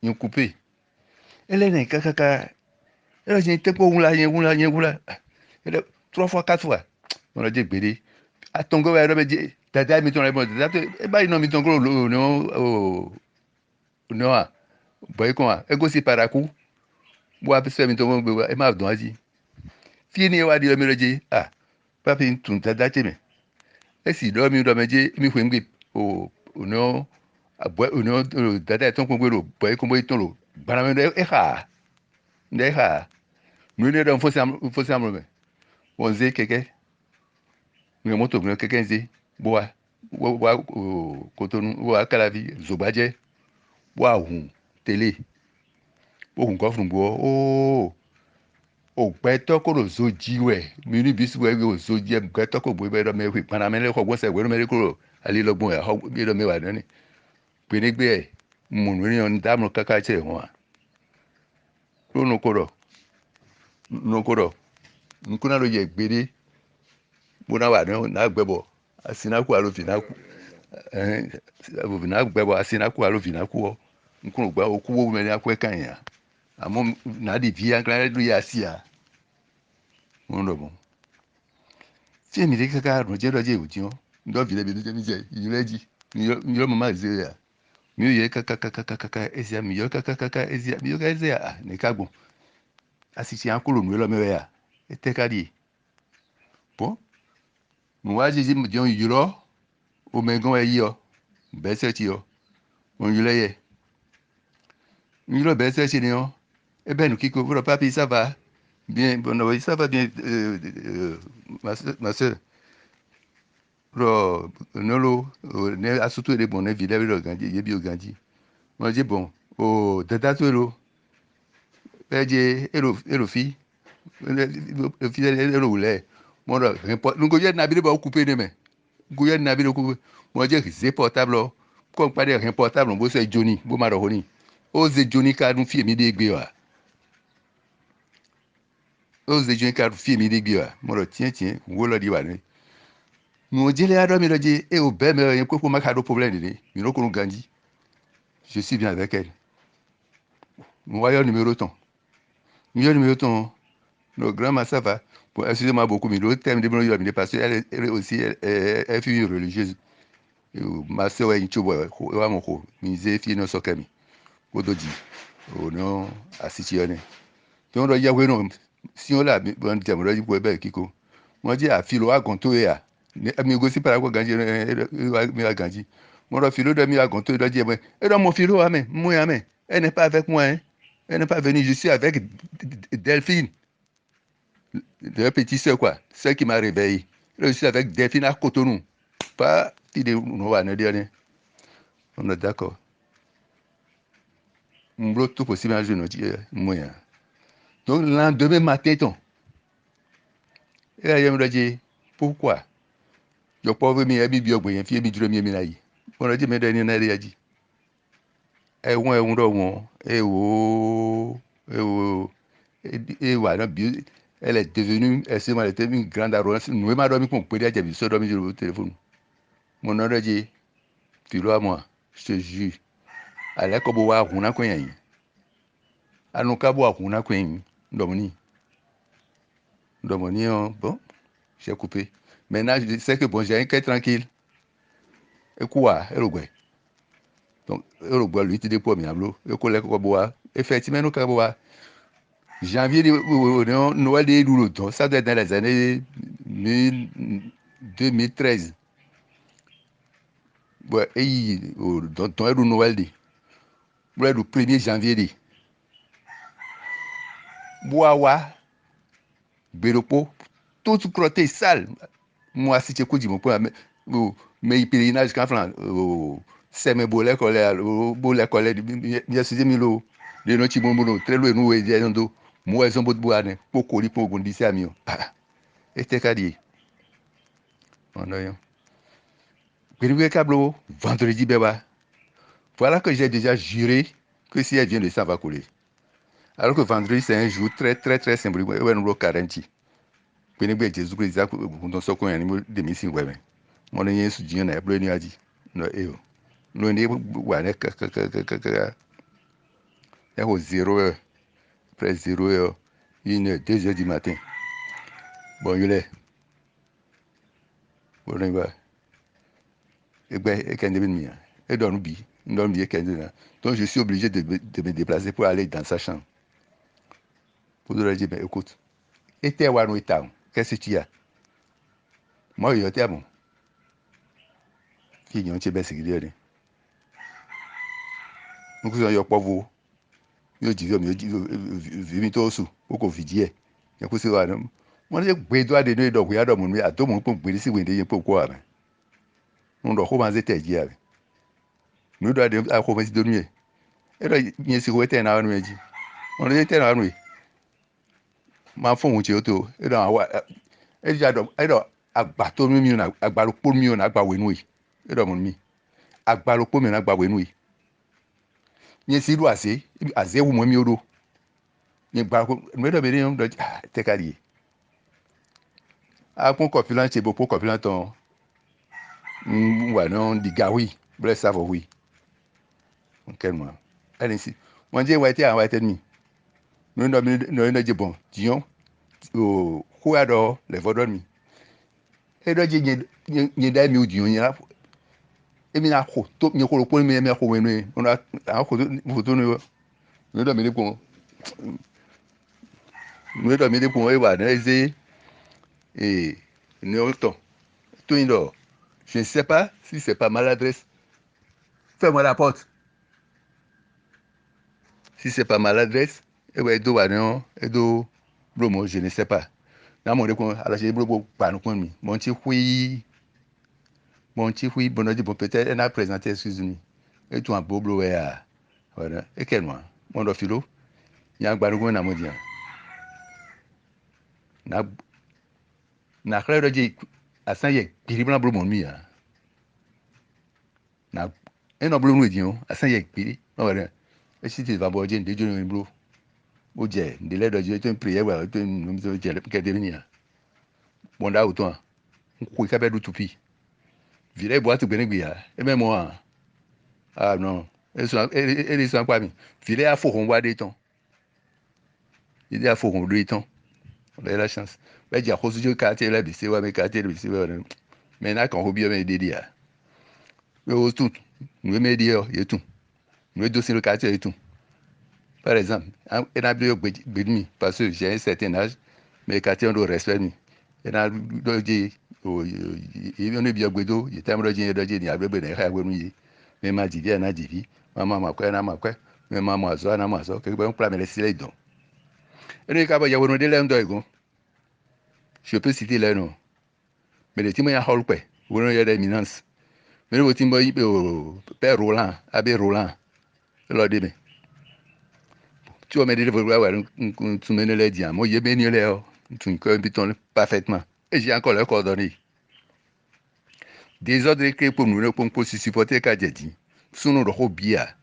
ni coupé elle est kaka elle dit te ko wula elle 3 fois 4 fois on a dit gbede atongo wa ro be di dada mi ton le bon dada e ba ino mi ton ko no a boy kon a e go si paraku bo a se mi ton gbe e ma don aji fini wa di mi reje ah papi tun dada che me e si do mi je mi hu ngbe no abo no dada ton ko gbe ro boy kon boy ton ro gbara me e ha mi ne do fo sam me won ze keke mi moto mi keke nze wa kotonu wa kalavi zobaje wa hun tele ohun ko fun bo o gbe to ko ro zo jiwe mi ni bisu we go zo je gbe to ko bo be do me wi pana me le ko gbo se we me ko ali logbon ya ho bi do me wa ni pe ni gbe e mu ni on da mo kaka che won no ko ro nkuna lo je gbede mo na wa na gbebo asinaku alo finaku abo finaku gbebo asinaku alo finaku nkunu gba okuwo me ni akwe kan ya amo na di via kla do ya sia mo ndo mo ti mi de kaka ro je uji ndo vile bi de mi je ireji ni yo mama ze ya mi ye kaka ezia mi yo kaka ezia mi yo ka ezia ni kagbo asisi ankolo nu lo me ya etekadi bon mo wa ji mi jon yuro o megon e yo be se ti o on yule ye yuro be se ti ni o e be nu kiko bro papi ça va bien bon oui ça va bien ma sœur ro nolo ne asutu de bon ne vile ro ganji ye bi o ganji mo je bon o dada to ro be je ero fi ero le mo ro ngo je na bi ba couper ne me ngo je na bi couper mo je ze portable ko pade rin portable bo se joni bo ma ro honi o ze joni ka nu fi mi de gbe wa o ze joni ka fi mi de gbe wa mo ro tien wo lo di wa ni mo je le ado mi lo je e o be me yen ko ma ka do problème ni mi ro ko ganji je suis bien avec elle mo wa yo numéro ton no grand ça va pour excusez-moi beaucoup mais le thème de mon yo mi parce elle aussi elle fille religieuse ma sœur est une wa mo ko mi ze fi no so kemi odoji o no asitione ton ro ya we no si on la bon tem ro ipo be kiko won je afilo agun to ya mi go si para ko ganji mi ganji Mon philo de mi a gonto de dire, et dans mon philo, amen, moi, amen. Elle n'est pas avec moi, hein. Elle n'est pas venue, je suis avec Delphine, de petite soeur, quoi, celle qui m'a réveillé. Je suis avec Delphine à Cotonou. Pas, il est, on va dire, on est d'accord. On bloque tout possible à jeune, moi. Donc, le lendemain matin, et là, il me dit, pourquoi? Je peux pas venir à Bibi, je suis venu à Bibi. On a dit, mais dernier, il a dit, et voilà, elle est devenue, elle était une grande arrogance. Nous m'avons dormi pour dire, j'ai ça dormi sur le téléphone. Mon nom a dit, philo à moi, je te jure, allez, comme on va, on a quoi, à nous, on a quoi, domini, bon, j'ai coupé. Maintenant, je sais que bon, j'ai un cœur tranquille. Et quoi, elle est donc, lui, tu déposes, mais le collègue, effectivement, nous, janvier, Noël des Louloutons, ça doit être dans les années 2013. Ouais, et dans le Noël, le 1er janvier, Boawa, Béropo, tout crotté, sale. Moi, si tu écoutes, mais il pèlerinage, quand c'est mes bolets collés, bien sûr, Milo, les notes, très loin, nous, et des gens, moi, ils ont beau de boire, pour coller, pour qu'on dise à mieux. Et t'es qu'à dire. Vendredi, bébé. Voilà que j'ai déjà juré que si elle vient de ça, va couler. Alors que vendredi, c'est un jour très, très, très symbolique. Ouais, nous, le 40. Pénébré Jésus-Christ, nous sommes un animal de mission. Mon est sous Dieu, n'a pas de dit. Non, et nous, on est au 0 heure, après 0 heure, 1 heure, 2 heures du matin. Bon, il est. Bon, il va. Et bien, et quand il est et dans le billet, donc je suis obligé de me déplacer pour aller dans sa chambre. Pour lui dire, ben, écoute, et t'es où nous étions? Qu'est-ce que tu as? Moi, je suis bon. Fille, on tient ce qu'il y a. Nous sommes pas vous. Yo dis, vimito aussi, au Covid. Il faut se voir. Moi, je dois donner donc, il y a dans mon à tout le monde pour me dire si pourquoi. On doit commencer à dire. Nous devons commencer de nuit. Et là, il y a ce qu'on était en nuit. On était en nuit. Ma femme, tu es auto. Et là, et j'adore. Et là, agbato mi na agbalo po mi na agba wenui. E do mon mi. Agbalo po mi na agba wenui. Ni si do ase wu mo mi odo. Ni gba ko me do be ni do te kali. A kon kofilan che bo po kofilan ton. Wa non di gawi. Bless ça oui. Quel moi. Allez si. Mon Dieu wa été en wa été mi. Nous no bon. Dion. O ko ado le vodon mi. E do je ni da mi o dion ya. Emi na ko to mi ko ko mi ko wenu ona ko foto no no do mi le ko no do mi le ko e wa na eze ne autant tout indo je ne sais pas si c'est pas maladresse, fais-moi la porte, si c'est pas maladresse e wa do wa no e do bromo je ne sais pas na mo le ko ala je bromo pa no kon mi mon ti hui bon bon peut-être elle a présenté excuse-moi et tout en boblo ya voilà et quel moi mon do philo ya gba no na mo dia na kre je asan ye piri bla blo mon mi ya na eno blo nu edion asan ye piri no wala e si ti va bo je ndejo no blo o je de le do je to prier wa to no so je ke de ni ya bon da autant ko ka be du tupi vire bo atu gbe ya e me mo ah non e so pa mi vire a fo hon wa de ton il a fo hon de ton on a la chance ben dia ko su quartier là c'est ouais mais quartier c'est ouais mais na kan hobi me de dia mais au tout nous me dire et tout nous dossier le quartier et tout par exemple et na bi mi parce que j'ai un certain âge mais quartier on doit respecter mi et na do je il on est bien gbedo il t'aime roger ni abrebe na ha gwenu yi me ma divi na divi mama ma kwa na ma kwa me ma ma zo na ma zo ke gbe npla me le sile don ene ka ba ya wonu de le ndo ego je peux citer les noms mais le timo ya holpe wonu ya d'éminence mais le timo yi père Roland abbé Roland lo de me tu vas me dire tu me le dis moi je béni le tu connais piton parfaitement et j'ai encore les coordonnées des ordres écrits pour nous pour supporter ka jadi sunu ro bia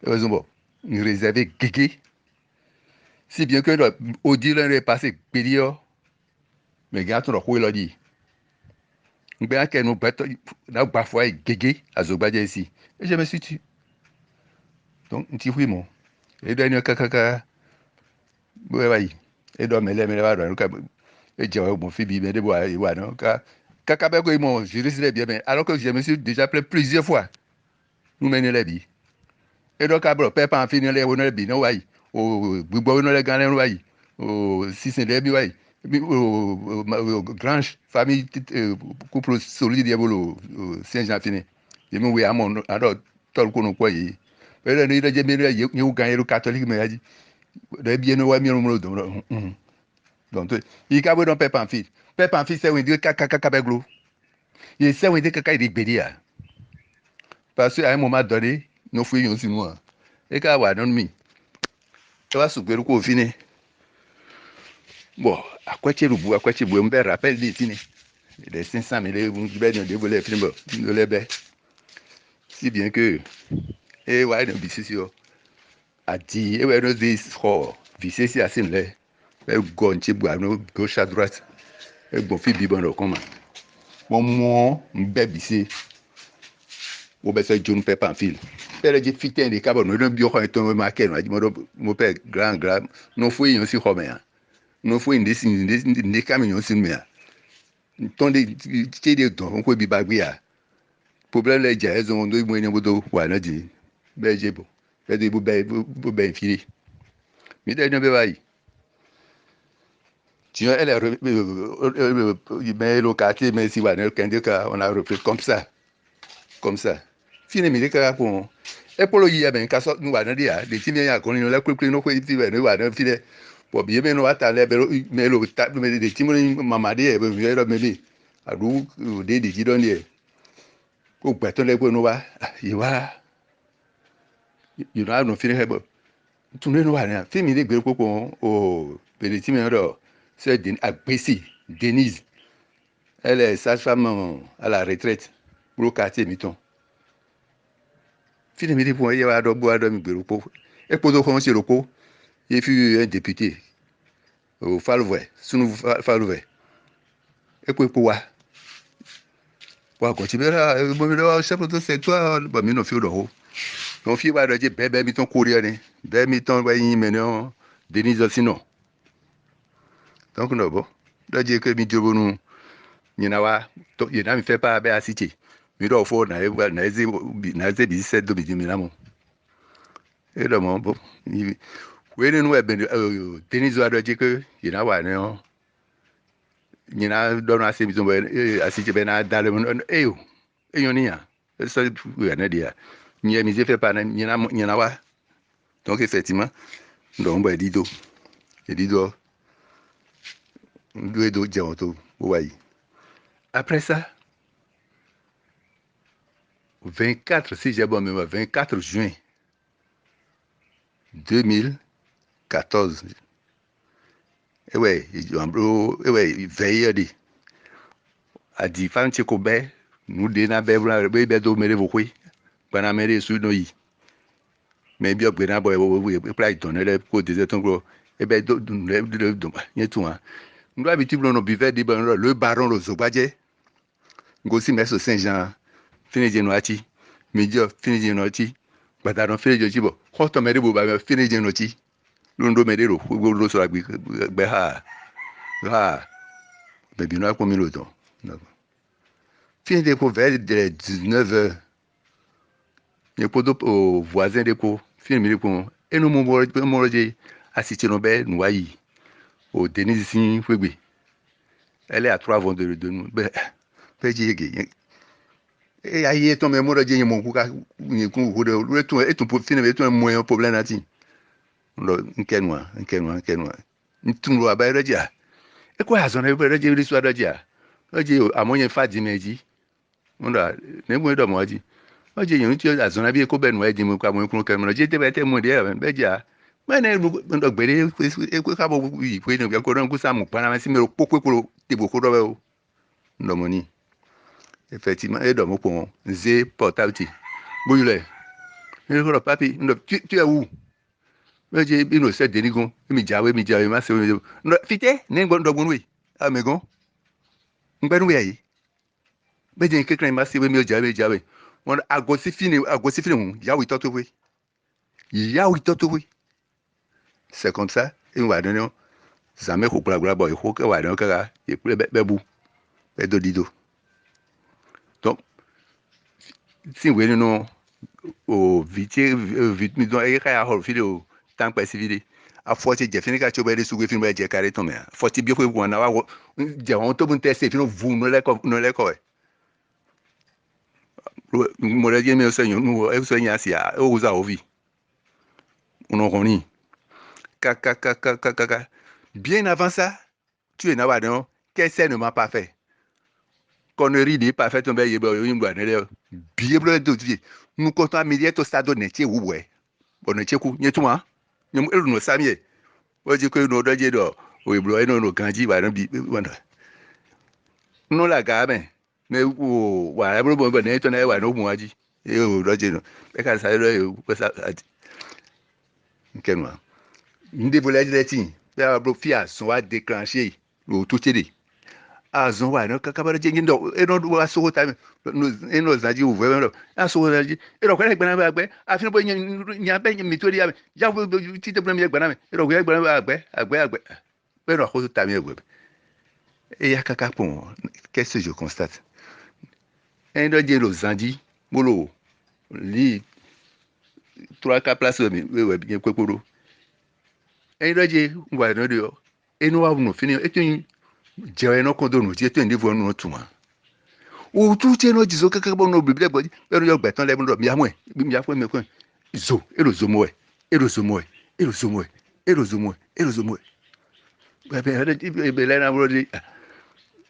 ezombo ni réservé gégé si bien que au dire est passé pédio mais gars tu ro lo di ngbe ake no beto na gba fo ai gégé azogbaje ici et je me suis dit donc nti hui mo et dernier kaka ouais ouais et do mele va do ka et je mon fils bi me de bois wa no ka kaka be ko mo je risque bien mais alors que je me suis déjà appelé plusieurs fois nous mener les bi et donc abro papa en finir les wono bi no wai o gbigbo wono le gan le wai o sisin le bi wai grange famille couple solide yebolo Saint-Jean fini je me oui amon ado tol ko no ko yi et là ni je me ni gan yero catholique me yaji de bien no wa mi no do donc il ka bo don papa en fils c'est oui dire kaka beglo il c'est oui dire kaka il bedia parce qu'à un moment donné nous fouillons sur moi et quand on donne mi tu vas souper ko fini bon à quoi tu bu me rappelle dit fini les 500 000 vous ben de voler film de lebe si bien que et ouais no bisisio a dit et ouais no this ho visesi asim le e gonchi bu no gauche à droite e bon fi bi bon lo comment bon mo mbe bisi o be se John Pepper en fil pere je fitin de carbone no bi ko to ma ken mo père grand no fou yin si ho me no fou indi sin indi camion sin me ton de ti de don ko bi bagbe ya problème le je zo ndo mo ni bodo wa na di be je bo be de bu be fili mi de no be bai tu elle mais le quartier mais si wa ne on a repris comme ça fini mi de ka ko e polo yi ben ka so nu wa na dia de ti mi ya ko ni le kwekwe no ko ti we no wa na fi de bo bi me no ata le be me lo ta me de ti mo ni mama de e be mi ro me bi adu de di don de ko gba to le gbo no wa yi wa you know no fi he bo tu no wa na fi mi de gbe popo o be de ti mi ro c'est Agbesi Denise elle est sage-femme à la retraite pour quartier miton fini mi pour y avoir do mi gbero po e podo ko se roko il fut un député au Falouvet sunu Falouvet e po wa ko ti bera bo mi do chef de secteur bo mi no fi do ho no fi wa do je bebe mi ton courir ni be mi ton wa yin me no Denise Osino donc no bo do je que mi jobo nu nyina wa to yena mi fait pas be asiti mi do fo na eze bi se do bi mi na mo e do mo bo we ni no e ben Denise wa do je que yena wa ne o nyina do na se bi so asiti be na dale mo e yo ni ya so we na dia nyia mi fait pas na nyina wa donc effectivement ndo mbo edido do je on to ouais. Après ça, 24, si j'ai bon mémoire, 24 juin 2014. Et ouais, veille dit. A dit, fan tchekobe, nous déna bevla, bebe do mere vokwe, bana mere su no yi. Mais bien, bena boy, play donner les côtes des étons, et ben do, yetou, nous habituons nos buvets de le baron, le zobadje. Gosi meso Saint-Jean fini je noati medio fini je noati badaro fini je jibo hoto mere bo ba fini je noati lundo mere ro go so agbe ha bebi no akomi lo don fini de ko vers 19h ne podo au voisin de ko fini mi ko enu mo roje asiti no be nuwayi o Denise sin fegbe Elle est à 3 vents de nous. Ben, et aïe, ton mémoire de mon couca, et ton profil, et ton moyen problème à ti. Un kenwa. Tu me vois, ben, et quoi, à son époque, je dis, soit de dia. Je dis, à moyen fait d'immédiat. On a, n'est pas de moi dit. Je dis, à son avis, qu'on ben, ouais, dis-moi, quoi, moi, qu'on me dit, j'étais bête, moi, dire, ben, dia. Mais on doit bérer, et quoi, quand vous, oui, vous avez encore un coup, ça, mon panama, si, mais pourquoi, t'es beaucoup de non, effectivement, et donc, pour zé portable, bouille, le papi, tu es où? Je dis, il nous sait, dénigon, il me dit, ma soeur, fité, n'est pas de bon oui, ah, mais gon, on va nous y aller. Mais j'ai quelqu'un qui m'a dit, mais j'avais, on a gossé fini, y'a oui, toto, oui, c'est comme ça, et on va donner, ça me coupe la gloire, il faut que, ouais, donc, il faut le bébou, et de dido. Donc, si vous voulez, non, au vite midon e ka ya hol fili o tan pa sivili a forti je fini ka chobe de sugu film je kare to me forti bi ko ko na wa je on to bun test fini vu no le ko mo le je me so yun no e so nya sia o uza ovi on roni ka bien avant ça tu es na wa non qu'est ce ne m'a pas fait connerie n'est pas fait tomber yebo yimba ne le bible de vie nous comptons millier to stade ne tie wu we bon ne tie ku nyetuma nyum elu no samie oji ko no doje do o iblo eno no kanji ba no bi wanda no la ga me wo wa ebro bo ne to na wa no mu aji e o doje no e ka sa do ko sa kenwa ndi bo leje tin ya bro fia so wa déclencher lo to tede azon wa no ka ba je ndo e no wa so ta no e no zaji wo we no a so zaji e ro kwere gbana ba gbe a fi bo nya be mi to ri ya wo ti te gbana mi gbana me e ro kwere gbana ba agbe pero a cause también web et ya kaka pon qu'est-ce que je constate un de dire aux andi bolo li 3-4 places mi web bien kwekoro un de dire ngwa no de e no wa no fini e tin je no kondo no je tin niveau no tuma o tu te no jizo kaka bon no biblia gbo pero yo gbetan le mo mi amwe mi afo me ko zo erozomo bebe na bro di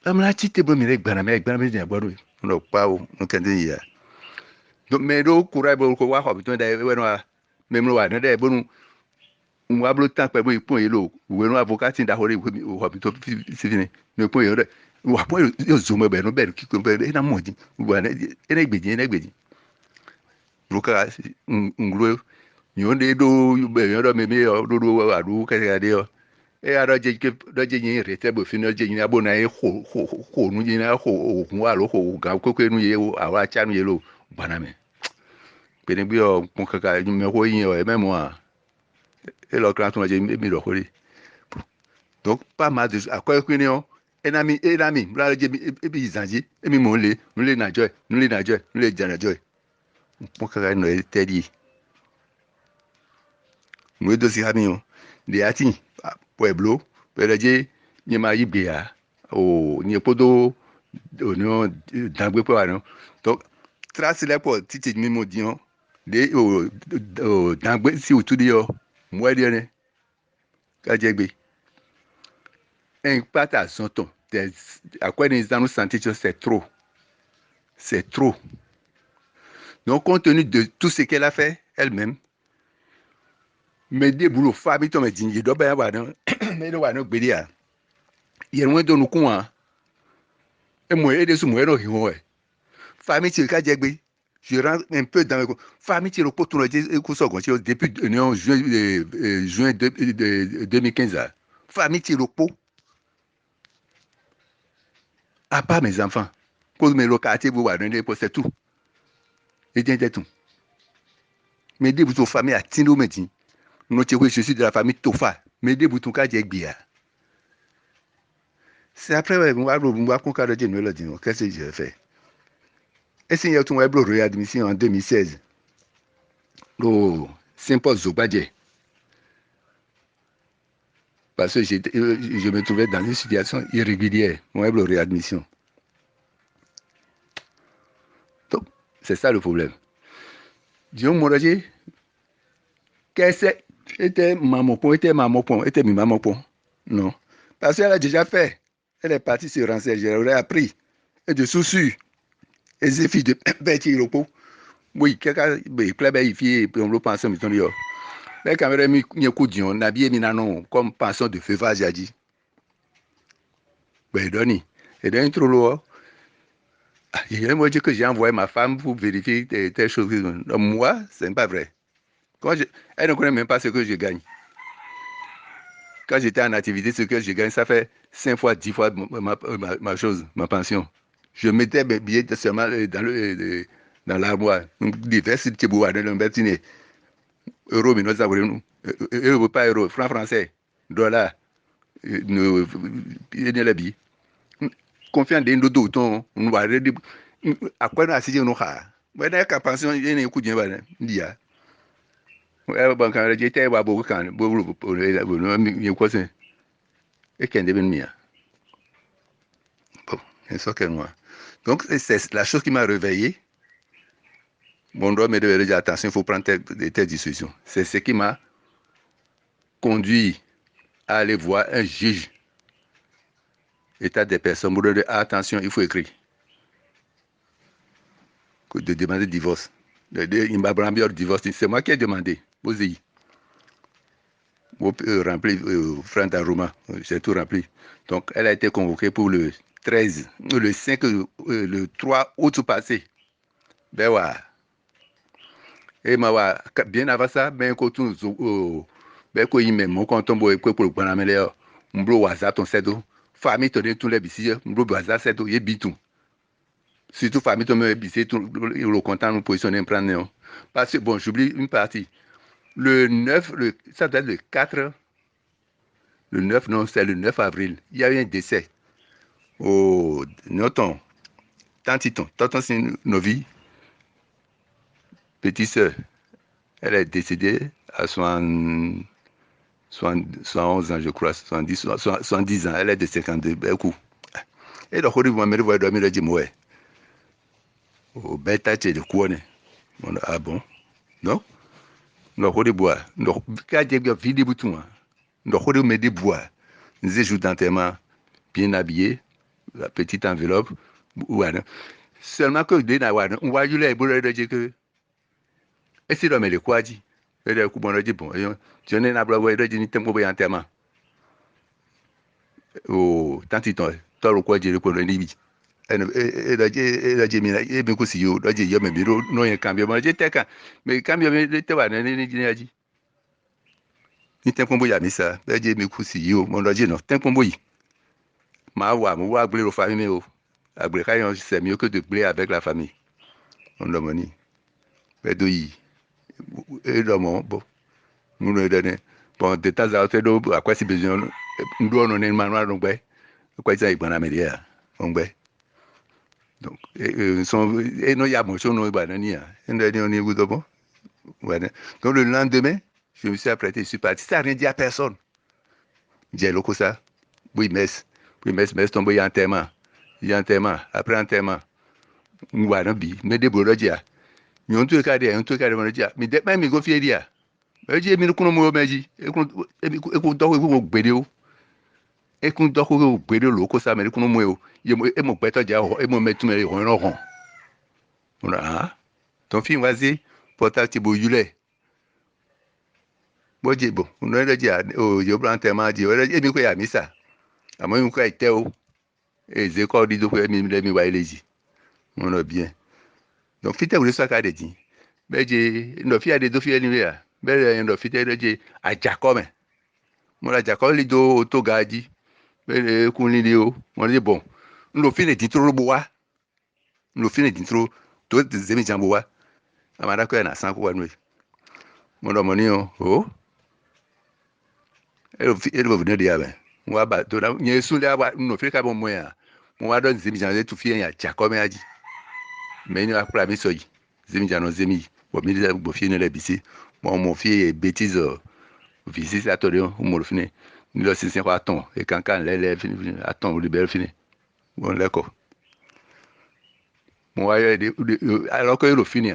amla chite bo mi le gbana me je gboro no pa o no kan din ya do me do kura bo ko wa ho bi to da we no me mlo wa no da bo nu wa blo tan pe bo ipon yi lo we no avocat da hore ho bi to si fini no ipon yi do wa po yo zomo be no be ki ko be na mo di wa na gbeji ruka ngro yo de do be yo do me do wa do ka de yo e ara je ke do je yin rete bo fini je yin abo na e ho nu yin na ho ogun wa lo ho ga ko nu ye o awa cha nu ye lo bana me pe ni bi o kun kaka me ho yin o e memo a e lo kran tun je mi ro hori donc pas mal de akoy ku ni o enami bra je e bi zanji e mi mo le na joy jana joy mo kaka no e tedi mo do si ha mi o de ati pueblo pero je ni ma yibe ya o ni podo o no dangbe po ano donc trace le po titi mi mo dion de o dangbe si o tudi yo mo de ne ka je gbe en pata son ton à quoi les gens nous sentent que c'est trop donc compte tenu de tout ce qu'elle a fait elle-même mais des boulots famille to me dingi do ba wa no me do wa no gbe dia ye won do nu kun a e mo e de su mo e no hi won e famille ti ka je gbe je rentre un peu dans le famille ti ro po tun je ko so gon ti depuis juin 2015 famille ti ro po à part mes enfants cause mes localités vous wa no c'est tout et bien tout mais des bouton famille a tindo meti no ti je suis de la famille Tofa mais des bouton ka je gbe a c'est après moi kon ka de no le din qu'est-ce que j'ai fait et si y a tout web réadmission en 2016 le Saint-Paul Zobadje Parce que je me trouvais dans une situation irrégulière. Mon réadmission. Donc, c'est ça le problème. Disons, mon Roger, qu'est-ce que était Mamopon, était mi Mamopon. Non. Parce qu'elle a déjà fait. Elle est partie se renseigner, j'aurais appris. Et de sous-su. Et ces filles de Betty Lopo. Oui, quelqu'un, il plaît, il fait, on le pense, mais on dit, mais quand même, il y a un coup d'yon, on a bien mis non, comme pensant de feu, j'ai dit. Ben, Donny. Et d'un trop lourd. Il y a un dit que j'ai envoyé ma femme pour vérifier telle chose. Moi, ce n'est pas vrai. Elle ne connaît même pas ce que je gagne. Quand j'étais en activité, ce que je gagne, ça fait 5 fois, 10 fois ma chose, ma pension. Je mettais mes billets seulement dans l'armoire. Divers sites pour aller dans le euro, mais euro, pas euro, franc français, dollar, la bille. Confiant dans le dos, on va aller à quoi on a assisté, on a. Mais dans la pension, il y a un coup de dia. Bon, quand j'étais à beaucoup quand, beaucoup, et qu'il y a des mia. Bon, c'est ça que moi. Donc, c'est la chose qui m'a réveillé. Mon doigt me devait dire attention, il faut prendre telle décision. C'est ce qui m'a conduit à aller voir un juge. État des personnes, pour dire attention, il faut écrire. De demander divorce. Il m'a demandé le divorce. C'est moi qui ai demandé. Vous y. Rempli, Franck Daruma, j'ai tout rempli. Donc, elle a été convoquée pour le 13, le 5, le 3 août passé. Ben ouais. Et ma bien avant ça, ben quand tu ben quand il met mon compte pour le prendre améliore, on bloque WhatsApp ton sedo, famille te donne tous les bisiers, on bloque WhatsApp sedo, il bitou. Surtout famille te met bisier tout le content nous positionner prendre. Parce que bon, j'oublie une partie. Le 9, ça doit être le 4. Le 9, non, c'est le 9 avril. Il y a eu un décès. Oh, notons. Tantiton, c'est Novi, petite sœur. Elle est décédée à 71 ans, je crois, 70 ans. Elle est de 52, beaucoup. Et donc, on m'a dit, dormir, elle dit, ouais. Oh, bête, tu es de quoi, ne? Ah bon? Non? Non, on dit, bois. Non, quand j'ai vu vidéo, bouton. Non, on me dit, bois. Nous jouons d'enterrement, bien habillé, la petite enveloppe. Ouais. Seulement que on voit les boulets de Dieu que. Et si l'homme est quoi dit? Elle est bon, tu n'es pas blabla de Dieu, ni tempo en terme. Oh, tant qu'il t'en t'as le quoi dire le colon libi. Et la Gemina, et bien que si you, la Gemina, mais bureau, non, il y a cambio, mais cambio, mais te va, ni tempo ya misa, la Gemina, si you, mon logis, non, tempo boy. Ma wa, moi, blé au famille, agré, c'est mieux que de blé avec la famille. On l'a moni. Mais d'où et bon, nous le donnons. Bon, de temps à autre, à quoi c'est besoin, nous donnons un manuel, donc, à quoi ça y est, Amélia, donc, donc, et nous, il y a mon son, nous, banania, et nous, on est bon. Voilà. Donc, le lendemain, je me suis apprêté, je suis parti, ça n'a rien dit à personne. J'ai le coup ça, oui, messe, tombe, il y a enterrement, après enterrement, nous, voilà, mais des boulot, il y a un truc à dire, mais dès même, il faut faire dire. Je me connais moi meji e ko do ko gbede o e kun do ko gbede lo ko sa me ko mo o ye mo e mo peto ja o e mo metu me ro ro on a ton film vas-y portable ti bo yule bo je bo on le ja o yo plante ma di o e mi ko ya mi sa amo mi ko ite o e ze ko di do ko mi le mi wa eleji on a bien donc fite wo so ka de din be je no fi ade do fi ni ya bẹ́ẹ̀ yẹn lọ fi tẹ́lẹ̀ jẹ àjàkọ́ mẹ́ mo la àjàkọ́ lè do tó ga jí bẹ́ẹ̀ kún líle o wọ́n lè bọ̀ n lò fi lè dín tó bó wa n lò fi lè dín tó zèmi jan bó wa amada kọ́ ẹ̀ nà san kó wa nù yìí mo lọ mọ ní o ẹ lè bọ̀ fún ẹ̀ di yà bẹ́ẹ̀ wọ́n bá tó dá yẹn sún lé wa n lò fi ká bọ̀ mọ́ yà mo wá dọ́ zèmi jan tó fi yẹn àjàkọ́ mẹ́ àjí mẹ́ ní akura mi sọ yìí zèmi jan nọ zèmi yìí bọ̀ mi bọ̀ fi yẹn lẹ́ bìí sí mon fils est bêtise visite à toi on me le finit ni le sisi ko aton e kankan le fini aton o libère fini bon d'accord bon alors que le fini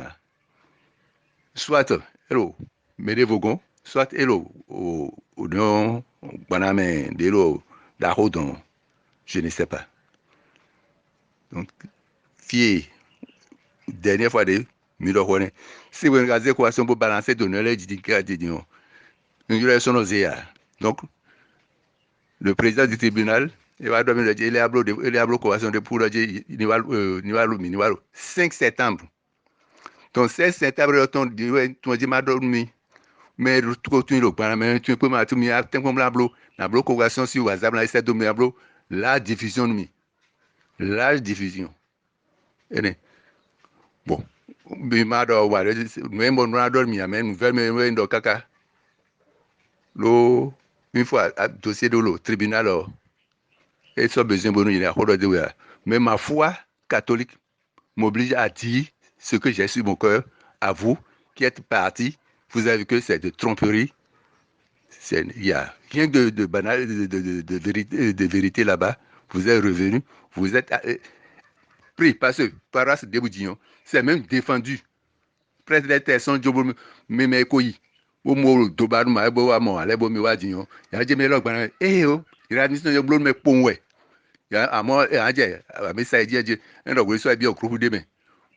soit hello mede vogon soit hello o don baname de lo da rodon je ne sais pas donc fie dernière fois de mi do kone si vous regardez l'équation pour balancer de ne le dit donc le président du tribunal il va donner il est à l'équation de pour le 5 septembre donc 16 septembre ton dit ma dormi mais tout le temps mais tu peux m'attendre mi a tempo blablo na blo conversation sur WhatsApp là c'est de blablo la diffusion mi la diffusion bon bi ma do wa même bon na dormi mais nouvelle mais ndo kaka lo une fois dossier de l'eau tribunal et ça besoin bon il a mais ma foi catholique m'oblige à dire ce que j'ai sur mon cœur à vous qui êtes partis. Vous avez vu que c'est de tromperie. Il y a rien de banal, de vérité là-bas. Vous êtes revenu, vous êtes pris parce que Paras Deboudillon, c'est même défendu. Presque les personnes qui ont même koyi. Au mot dobar ma ebo wa mo ale bo mi wa diyan. Ya je me lo gban o. Ira ni so yo blow me ponwe. Ya amo aje ami sa je en do so bi okru de me.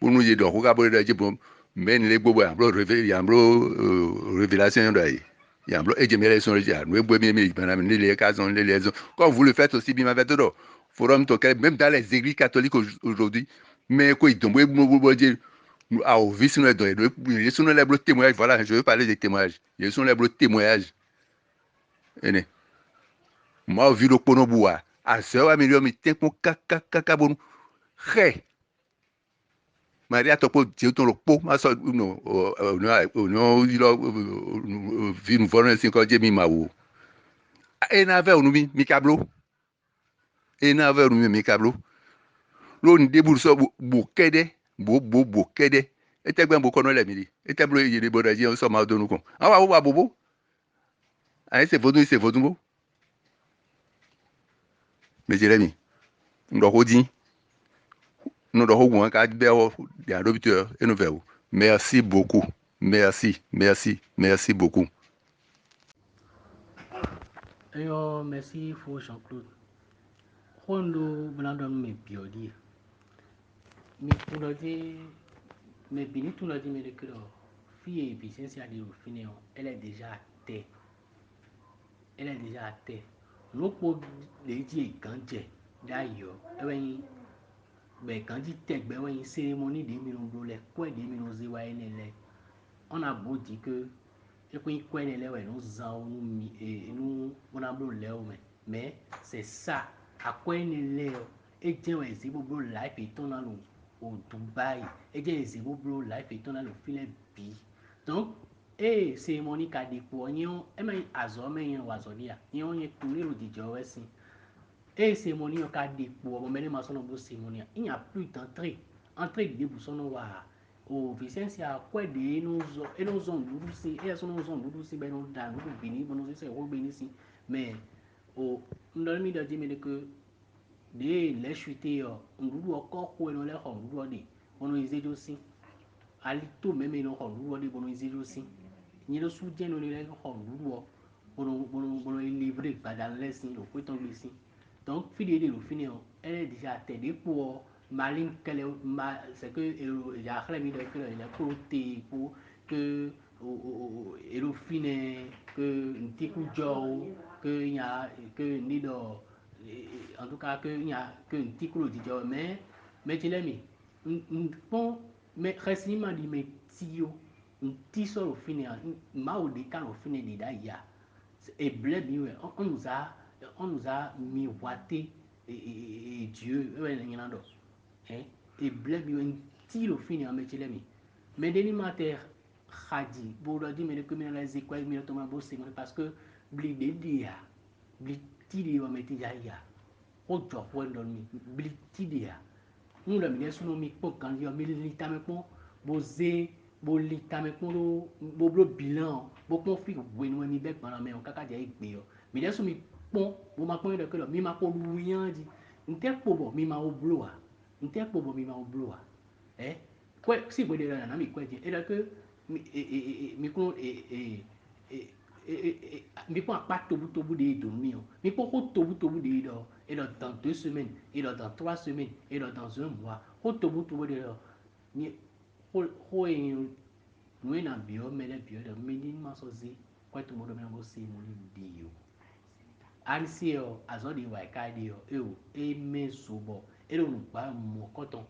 Unu ye do ko ga bo de je bom. Men le gbogbo amblo révélation do yi. Ya amblo eje me le so je anu ebo mi bana mi le ka zon le zon. Comme vous le faites aussi bien avec todo. Forum to même dans les églises catholiques aujourd'hui, mais quoi ils tombent au vice nous ils sont les blocs témoignages voilà je veux parler des témoignages ils sont les blocs témoignages moi vu le pono bois à ce à million mi tempo kaka bon hey Maria topo ti ton le po ma so no no vi nous voler 5 mi mawo et na vers nous mi cablo et na vers nous mi cablo lo ni debout so bo kede bo kede ete gbe bo kono le mi ete blo yele bo daji on so ma do nu kon awa wo bobo ai se vodun bo me jeremi ndo ho din no do ho gun ka be o ya do biteur et nous verrons merci beaucoup merci beaucoup Merci pour Jean-Claude. Quando Blandon me biodi, mi tunodi, me bini tunodi me de fille et puis c'est à dire finir, elle est déjà à terre. Elle est déjà à terre. Nous pour les dire quand d'ailleurs, ben quand dit tech, ben une cérémonie de millions les quoi des millions de ZYNL. On a beau dire que et puis quoi les nous en nous on a beau l'air mais c'est ça à quoi les et tiens ouais c'est beau life et ton dans au Dubaï et tiens c'est beau life et ton dans le filet bi donc et cérémonie qu'a des poignons et mais azor mais on va zonia et on est tourné le DJ aussi et cérémonie qu'a des poignons mais les maçons ont cérémonie il n'y a plus d'entrée entrée de bousson noir o Vicência kwede eno zon dudu si e so no zon dudu si be no da no bini bono se o bini si mais o ndol mi da di me de que de le chuté o ndudu encore ko no le ho ndudu de bono izejo si ali to meme no ho ndudu de bono izejo si ni lo su je no le ho ndudu bono livrer badan lesin o ko ton gbesi donc fidi de lo fini o elle est déjà tête pour Malin c'est que il a mis que il a côté pour que et le fine que un petit coup de que il y a que ni dans en tout cas que il y a que un petit coup de mais tu l'as mis bon mais récemment dit mais tio un petit seul au fine ma au décan au fine de d'ailleurs et blé on nous a mis watté et Dieu il y en a d'autres et bled yo ti lo fini amechele mi mais deni mater khadi bo do di me que me la zekwa me to ma bo se parce que bli de dia bli ti di wa meti ya ya o jo fo ndo mi bli ti dia nous le mi suno mi po kan yo mi li ta me po bo ze bo li ta me po lo bo bilan bo po fi we no mi be pan me o kaka je igbe yo mi de su mi pon bo ma pon de que mi ma po buyan di nte po bo mi ma o bloa nte po bo mi ma o bloa kwe si bo de na mi kwe di e que mi ko mi ko pas tobu de do mi mi ko tobu de do et dans 2 semaines et dans 3 semaines et dans 1 mois ko tobu de do ni ko nous na bio me le bio de mini ma so zi kwa tu mo do me go si mo ni dio ansi o azodi wa ka dio e me sobo e lo pa mo koton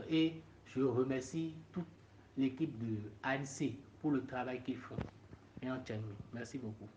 et je remercie toute l'équipe de ANC pour le travail qu'ils font. Et merci beaucoup.